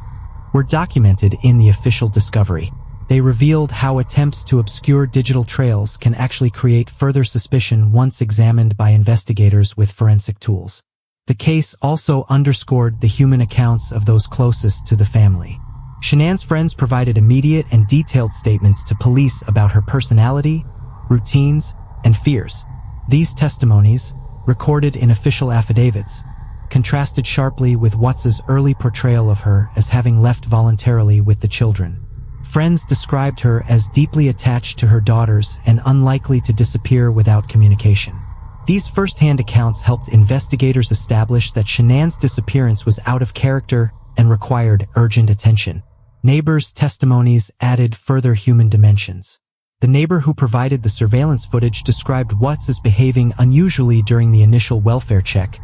were documented in the official discovery. They revealed how attempts to obscure digital trails can actually create further suspicion once examined by investigators with forensic tools. The case also underscored the human accounts of those closest to the family. Shanann's friends provided immediate and detailed statements to police about her personality, routines, and fears. These testimonies, recorded in official affidavits, contrasted sharply with Watts' early portrayal of her as having left voluntarily with the children. Friends described her as deeply attached to her daughters and unlikely to disappear without communication. These first-hand accounts helped investigators establish that Shanann's disappearance was out of character and required urgent attention. Neighbors' testimonies added further human dimensions. The neighbor who provided the surveillance footage described Watts as behaving unusually during the initial welfare check,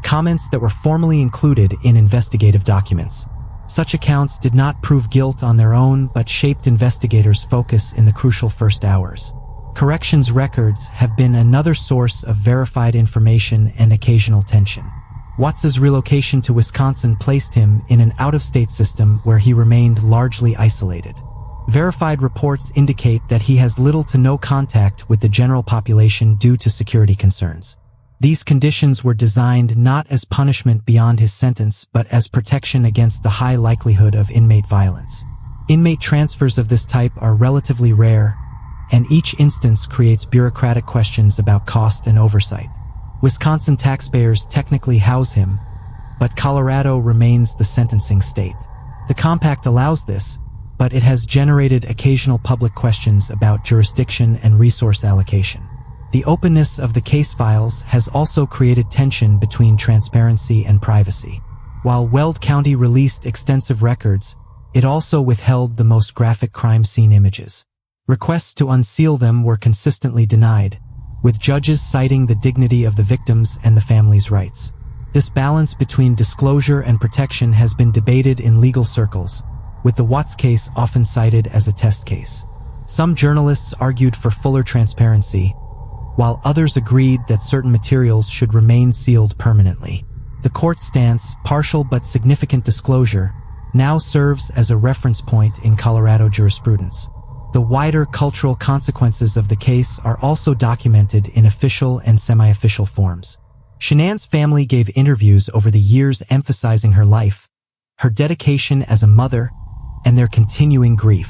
comments that were formally included in investigative documents. Such accounts did not prove guilt on their own but shaped investigators' focus in the crucial first hours. Corrections records have been another source of verified information and occasional tension. Watts' relocation to Wisconsin placed him in an out-of-state system where he remained largely isolated. Verified reports indicate that he has little to no contact with the general population due to security concerns. These conditions were designed not as punishment beyond his sentence but as protection against the high likelihood of inmate violence. Inmate transfers of this type are relatively rare, and each instance creates bureaucratic questions about cost and oversight. Wisconsin taxpayers technically house him, but Colorado remains the sentencing state. The compact allows this, but it has generated occasional public questions about jurisdiction and resource allocation. The openness of the case files has also created tension between transparency and privacy. While Weld County released extensive records, it also withheld the most graphic crime scene images. Requests to unseal them were consistently denied, with judges citing the dignity of the victims and the family's rights. This balance between disclosure and protection has been debated in legal circles, with the Watts case often cited as a test case. Some journalists argued for fuller transparency, while others agreed that certain materials should remain sealed permanently. The court's stance, partial but significant disclosure, now serves as a reference point in Colorado jurisprudence. The wider cultural consequences of the case are also documented in official and semi-official forms. Shanann's family gave interviews over the years emphasizing her life, her dedication as a mother, and their continuing grief.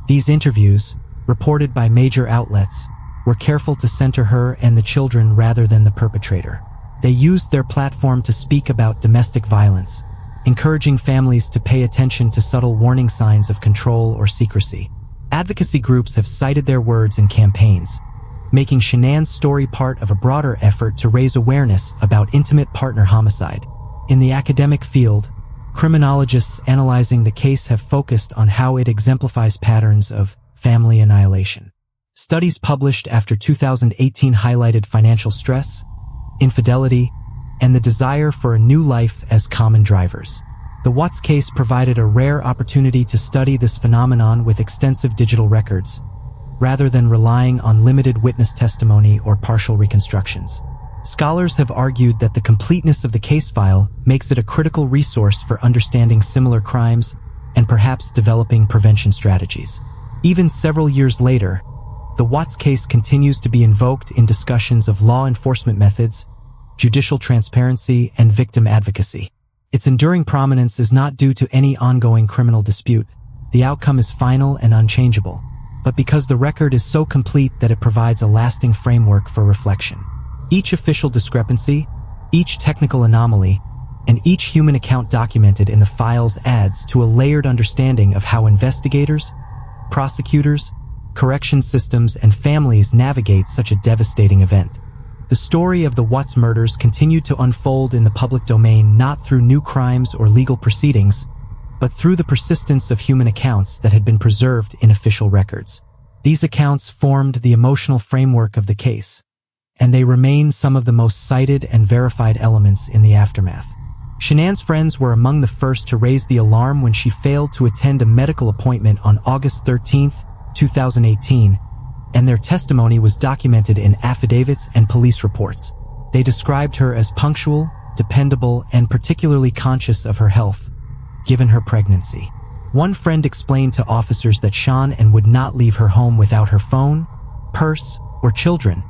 These interviews, reported by major outlets, were careful to center her and the children rather than the perpetrator. They used their platform to speak about domestic violence, encouraging families to pay attention to subtle warning signs of control or secrecy. Advocacy groups have cited their words in campaigns, making Shanann's story part of a broader effort to raise awareness about intimate partner homicide. In the academic field, criminologists analyzing the case have focused on how it exemplifies patterns of family annihilation. Studies published after 2018 highlighted financial stress, infidelity, and the desire for a new life as common drivers. The Watts case provided a rare opportunity to study this phenomenon with extensive digital records, rather than relying on limited witness testimony or partial reconstructions. Scholars have argued that the completeness of the case file makes it a critical resource for understanding similar crimes and perhaps developing prevention strategies. Even several years later, the Watts case continues to be invoked in discussions of law enforcement methods, judicial transparency, and victim advocacy. Its enduring prominence is not due to any ongoing criminal dispute. The outcome is final and unchangeable, but because the record is so complete that it provides a lasting framework for reflection. Each official discrepancy, each technical anomaly, and each human account documented in the files adds to a layered understanding of how investigators, prosecutors, correction systems, and families navigate such a devastating event. The story of the Watts murders continued to unfold in the public domain not through new crimes or legal proceedings, but through the persistence of human accounts that had been preserved in official records. These accounts formed the emotional framework of the case, and they remain some of the most cited and verified elements in the aftermath. Shanann's friends were among the first to raise the alarm when she failed to attend a medical appointment on August 13, 2018, and their testimony was documented in affidavits and police reports. They described her as punctual, dependable, and particularly conscious of her health, given her pregnancy. One friend explained to officers that Shanann would not leave her home without her phone, purse, or children,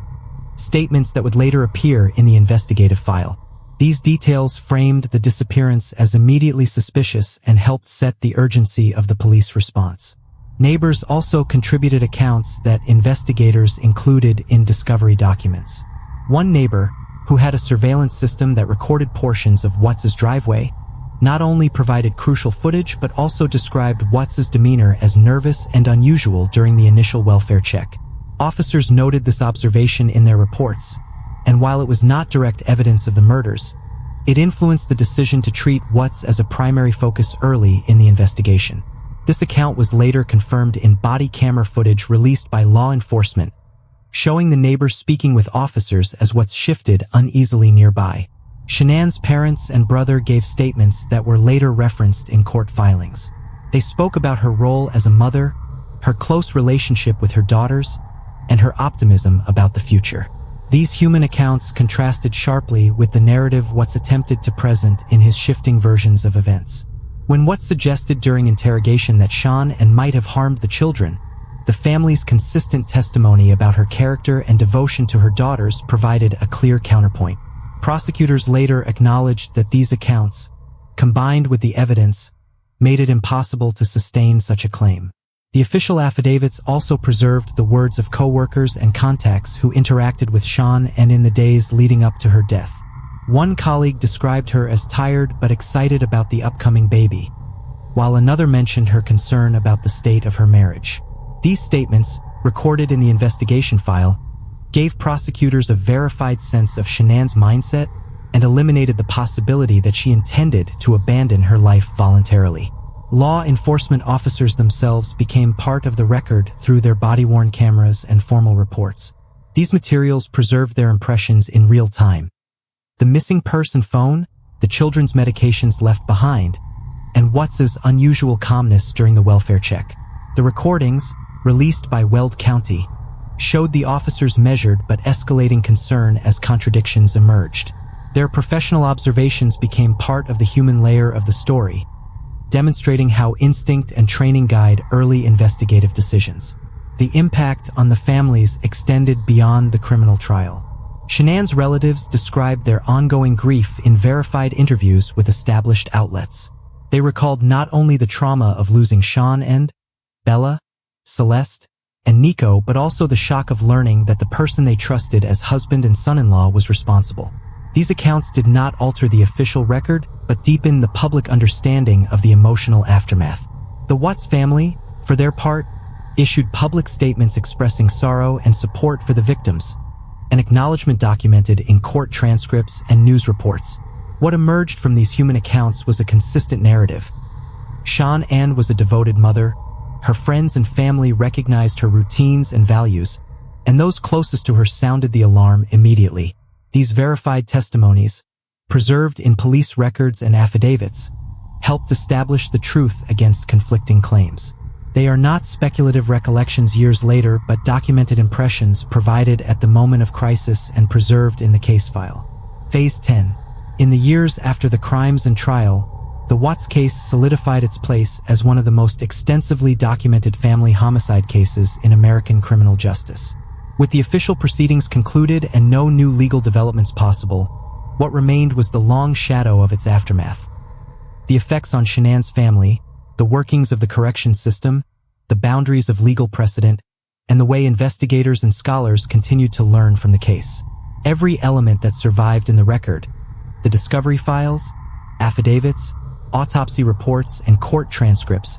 statements that would later appear in the investigative file. These details framed the disappearance as immediately suspicious and helped set the urgency of the police response. Neighbors also contributed accounts that investigators included in discovery documents. One neighbor, who had a surveillance system that recorded portions of Watts' driveway, not only provided crucial footage but also described Watts' demeanor as nervous and unusual during the initial welfare check. Officers noted this observation in their reports, and while it was not direct evidence of the murders, it influenced the decision to treat Watts as a primary focus early in the investigation. This account was later confirmed in body camera footage released by law enforcement, showing the neighbor speaking with officers as Watts shifted uneasily nearby. Shanann's parents and brother gave statements that were later referenced in court filings. They spoke about her role as a mother, her close relationship with her daughters, and her optimism about the future. These human accounts contrasted sharply with the narrative Watts attempted to present in his shifting versions of events. When Watts suggested during interrogation that Shanann might have harmed the children, the family's consistent testimony about her character and devotion to her daughters provided a clear counterpoint. Prosecutors later acknowledged that these accounts, combined with the evidence, made it impossible to sustain such a claim. The official affidavits also preserved the words of co-workers and contacts who interacted with Shanann in the days leading up to her death. One colleague described her as tired but excited about the upcoming baby, while another mentioned her concern about the state of her marriage. These statements, recorded in the investigation file, gave prosecutors a verified sense of Shanann's mindset and eliminated the possibility that she intended to abandon her life voluntarily. Law enforcement officers themselves became part of the record through their body-worn cameras and formal reports. These materials preserved their impressions in real time. The missing purse and phone, the children's medications left behind, and Watts' unusual calmness during the welfare check. The recordings, released by Weld County, showed the officers' measured but escalating concern as contradictions emerged. Their professional observations became part of the human layer of the story, demonstrating how instinct and training guide early investigative decisions. The impact on the families extended beyond the criminal trial. Shanann's relatives described their ongoing grief in verified interviews with established outlets. They recalled not only the trauma of losing Shanann, Bella, Celeste, and Nico, but also the shock of learning that the person they trusted as husband and son-in-law was responsible. These accounts did not alter the official record, but deepened the public understanding of the emotional aftermath. The Watts family, for their part, issued public statements expressing sorrow and support for the victims, an acknowledgement documented in court transcripts and news reports. What emerged from these human accounts was a consistent narrative. Shanann was a devoted mother, her friends and family recognized her routines and values, and those closest to her sounded the alarm immediately. These verified testimonies, preserved in police records and affidavits, helped establish the truth against conflicting claims. They are not speculative recollections years later, but documented impressions provided at the moment of crisis and preserved in the case file. Phase 10. In the years after the crimes and trial, the Watts case solidified its place as one of the most extensively documented family homicide cases in American criminal justice. With the official proceedings concluded and no new legal developments possible, what remained was the long shadow of its aftermath. The effects on Shanann's family, the workings of the corrections system, the boundaries of legal precedent, and the way investigators and scholars continued to learn from the case. Every element that survived in the record, the discovery files, affidavits, autopsy reports, and court transcripts,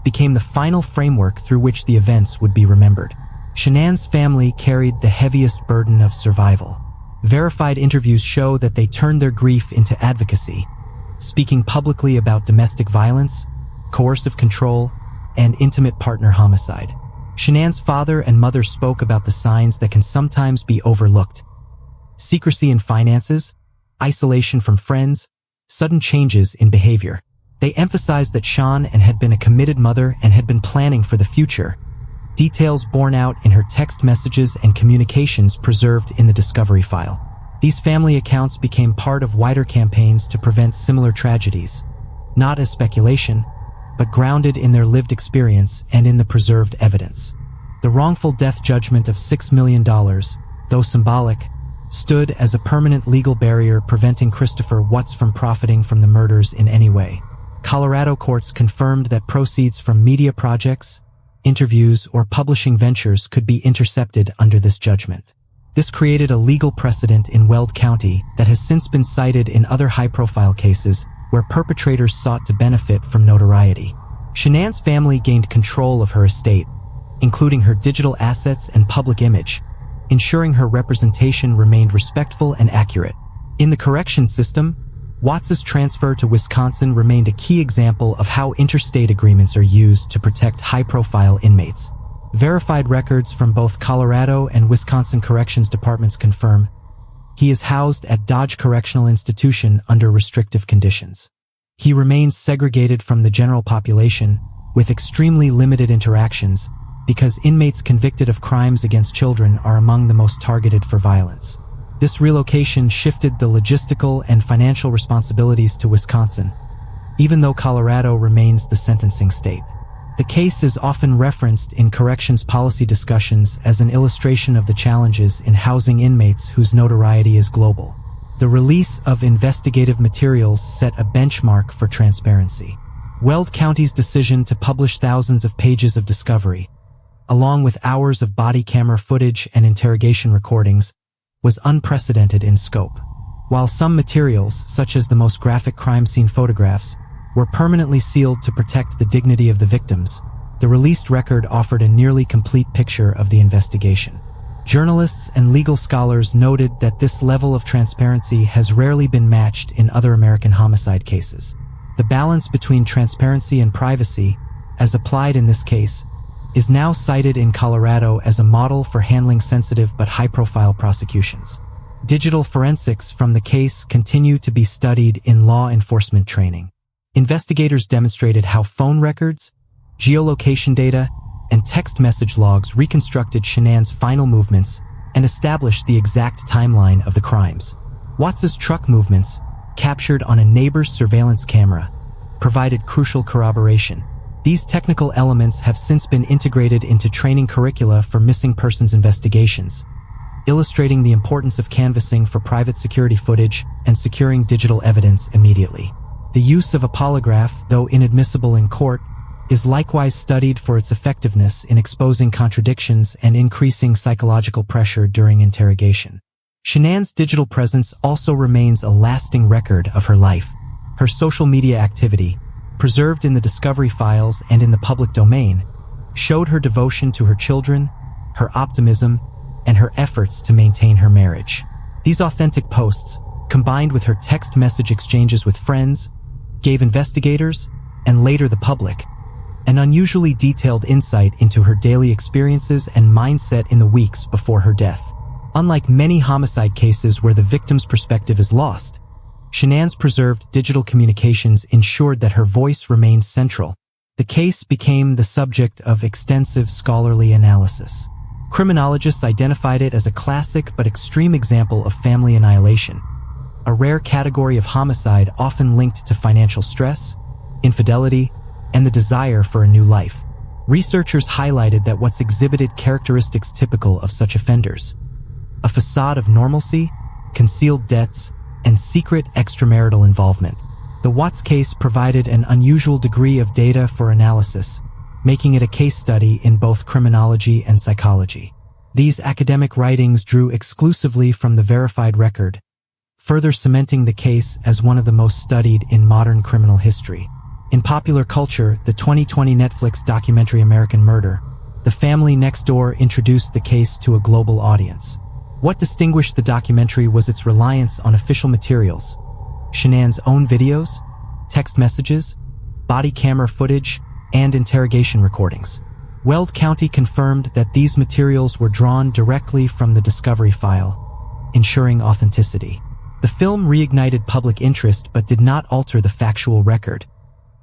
became the final framework through which the events would be remembered. Shanann's family carried the heaviest burden of survival. Verified interviews show that they turned their grief into advocacy, speaking publicly about domestic violence, coercive control, and intimate partner homicide. Shanann's father and mother spoke about the signs that can sometimes be overlooked: secrecy in finances, isolation from friends, sudden changes in behavior. They emphasized that Shanann had been a committed mother and had been planning for the future, details borne out in her text messages and communications preserved in the discovery file. These family accounts became part of wider campaigns to prevent similar tragedies, not as speculation, but grounded in their lived experience and in the preserved evidence. The wrongful death judgment of $6 million, though symbolic, stood as a permanent legal barrier preventing Christopher Watts from profiting from the murders in any way. Colorado courts confirmed that proceeds from media projects, interviews, or publishing ventures could be intercepted under this judgment. This created a legal precedent in Weld County that has since been cited in other high-profile cases where perpetrators sought to benefit from notoriety. Shanann's family gained control of her estate, including her digital assets and public image, ensuring her representation remained respectful and accurate. In the corrections system, Watts's transfer to Wisconsin remained a key example of how interstate agreements are used to protect high-profile inmates. Verified records from both Colorado and Wisconsin corrections departments confirm he is housed at Dodge Correctional Institution under restrictive conditions. He remains segregated from the general population with extremely limited interactions because inmates convicted of crimes against children are among the most targeted for violence. This relocation shifted the logistical and financial responsibilities to Wisconsin, even though Colorado remains the sentencing state. The case is often referenced in corrections policy discussions as an illustration of the challenges in housing inmates whose notoriety is global. The release of investigative materials set a benchmark for transparency. Weld County's decision to publish thousands of pages of discovery, along with hours of body camera footage and interrogation recordings, was unprecedented in scope. While some materials, such as the most graphic crime scene photographs, were permanently sealed to protect the dignity of the victims, the released record offered a nearly complete picture of the investigation. Journalists and legal scholars noted that this level of transparency has rarely been matched in other American homicide cases. The balance between transparency and privacy, as applied in this case, is now cited in Colorado as a model for handling sensitive but high-profile prosecutions. Digital forensics from the case continue to be studied in law enforcement training. Investigators demonstrated how phone records, geolocation data, and text message logs reconstructed Shanann's final movements and established the exact timeline of the crimes. Watts's truck movements, captured on a neighbor's surveillance camera, provided crucial corroboration. These technical elements have since been integrated into training curricula for missing persons investigations, illustrating the importance of canvassing for private security footage and securing digital evidence immediately. The use of a polygraph, though inadmissible in court, is likewise studied for its effectiveness in exposing contradictions and increasing psychological pressure during interrogation. Shanann's digital presence also remains a lasting record of her life. Her social media activity, preserved in the discovery files and in the public domain, showed her devotion to her children, her optimism, and her efforts to maintain her marriage. These authentic posts, combined with her text message exchanges with friends, gave investigators, and later the public, an unusually detailed insight into her daily experiences and mindset in the weeks before her death. Unlike many homicide cases where the victim's perspective is lost, Shanann's preserved digital communications ensured that her voice remained central. The case became the subject of extensive scholarly analysis. Criminologists identified it as a classic but extreme example of family annihilation, a rare category of homicide often linked to financial stress, infidelity, and the desire for a new life. Researchers highlighted that Watts exhibited characteristics typical of such offenders: a facade of normalcy, concealed debts, and secret extramarital involvement. The Watts case provided an unusual degree of data for analysis, making it a case study in both criminology and psychology. These academic writings drew exclusively from the verified record, further cementing the case as one of the most studied in modern criminal history. In popular culture, the 2020 Netflix documentary American Murder, The Family Next Door introduced the case to a global audience. What distinguished the documentary was its reliance on official materials: Shanann's own videos, text messages, body camera footage, and interrogation recordings. Weld County confirmed that these materials were drawn directly from the discovery file, ensuring authenticity. The film reignited public interest but did not alter the factual record.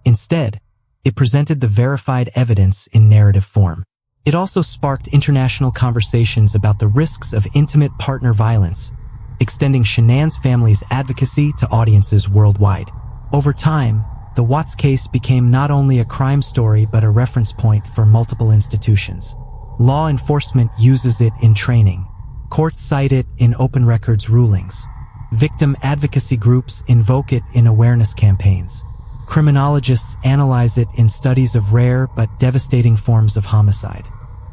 Instead, it presented the verified evidence in narrative form. It also sparked international conversations about the risks of intimate partner violence, extending Shanann's family's advocacy to audiences worldwide. Over time, the Watts case became not only a crime story but a reference point for multiple institutions. Law enforcement uses it in training. Courts cite it in open records rulings. Victim advocacy groups invoke it in awareness campaigns. Criminologists analyze it in studies of rare but devastating forms of homicide.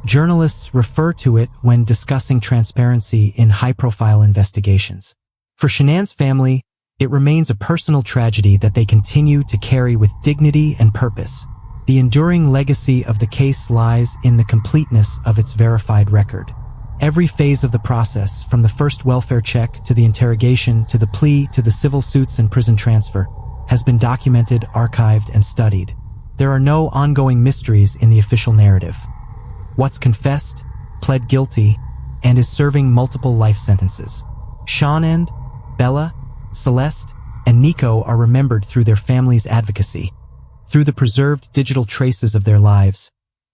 Journalists refer to it when discussing transparency in high-profile investigations. For Shanann's family, it remains a personal tragedy that they continue to carry with dignity and purpose. The enduring legacy of the case lies in the completeness of its verified record. Every phase of the process, from the first welfare check to the interrogation to the plea to the civil suits and prison transfer, has been documented, archived, and studied. There are no ongoing mysteries in the official narrative. Watts confessed, pled guilty, and is serving multiple life sentences. Shanann, Bella, Celeste, and Nico are remembered through their family's advocacy, through the preserved digital traces of their lives,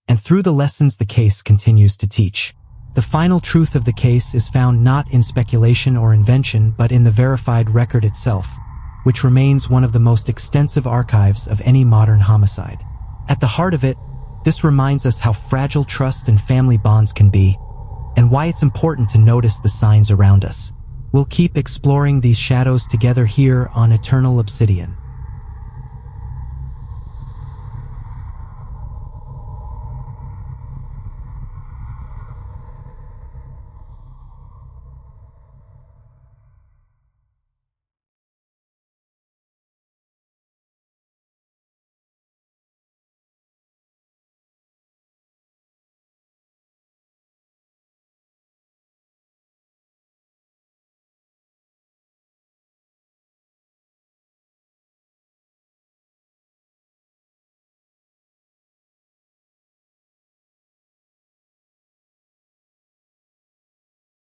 and through the lessons the case continues to teach. The final truth of the case is found not in speculation or invention but in the verified record itself, which remains one of the most extensive archives of any modern homicide. At the heart of it, this reminds us how fragile trust and family bonds can be, and why it's important to notice the signs around us. We'll keep exploring these shadows together here on Eternal Obsidian.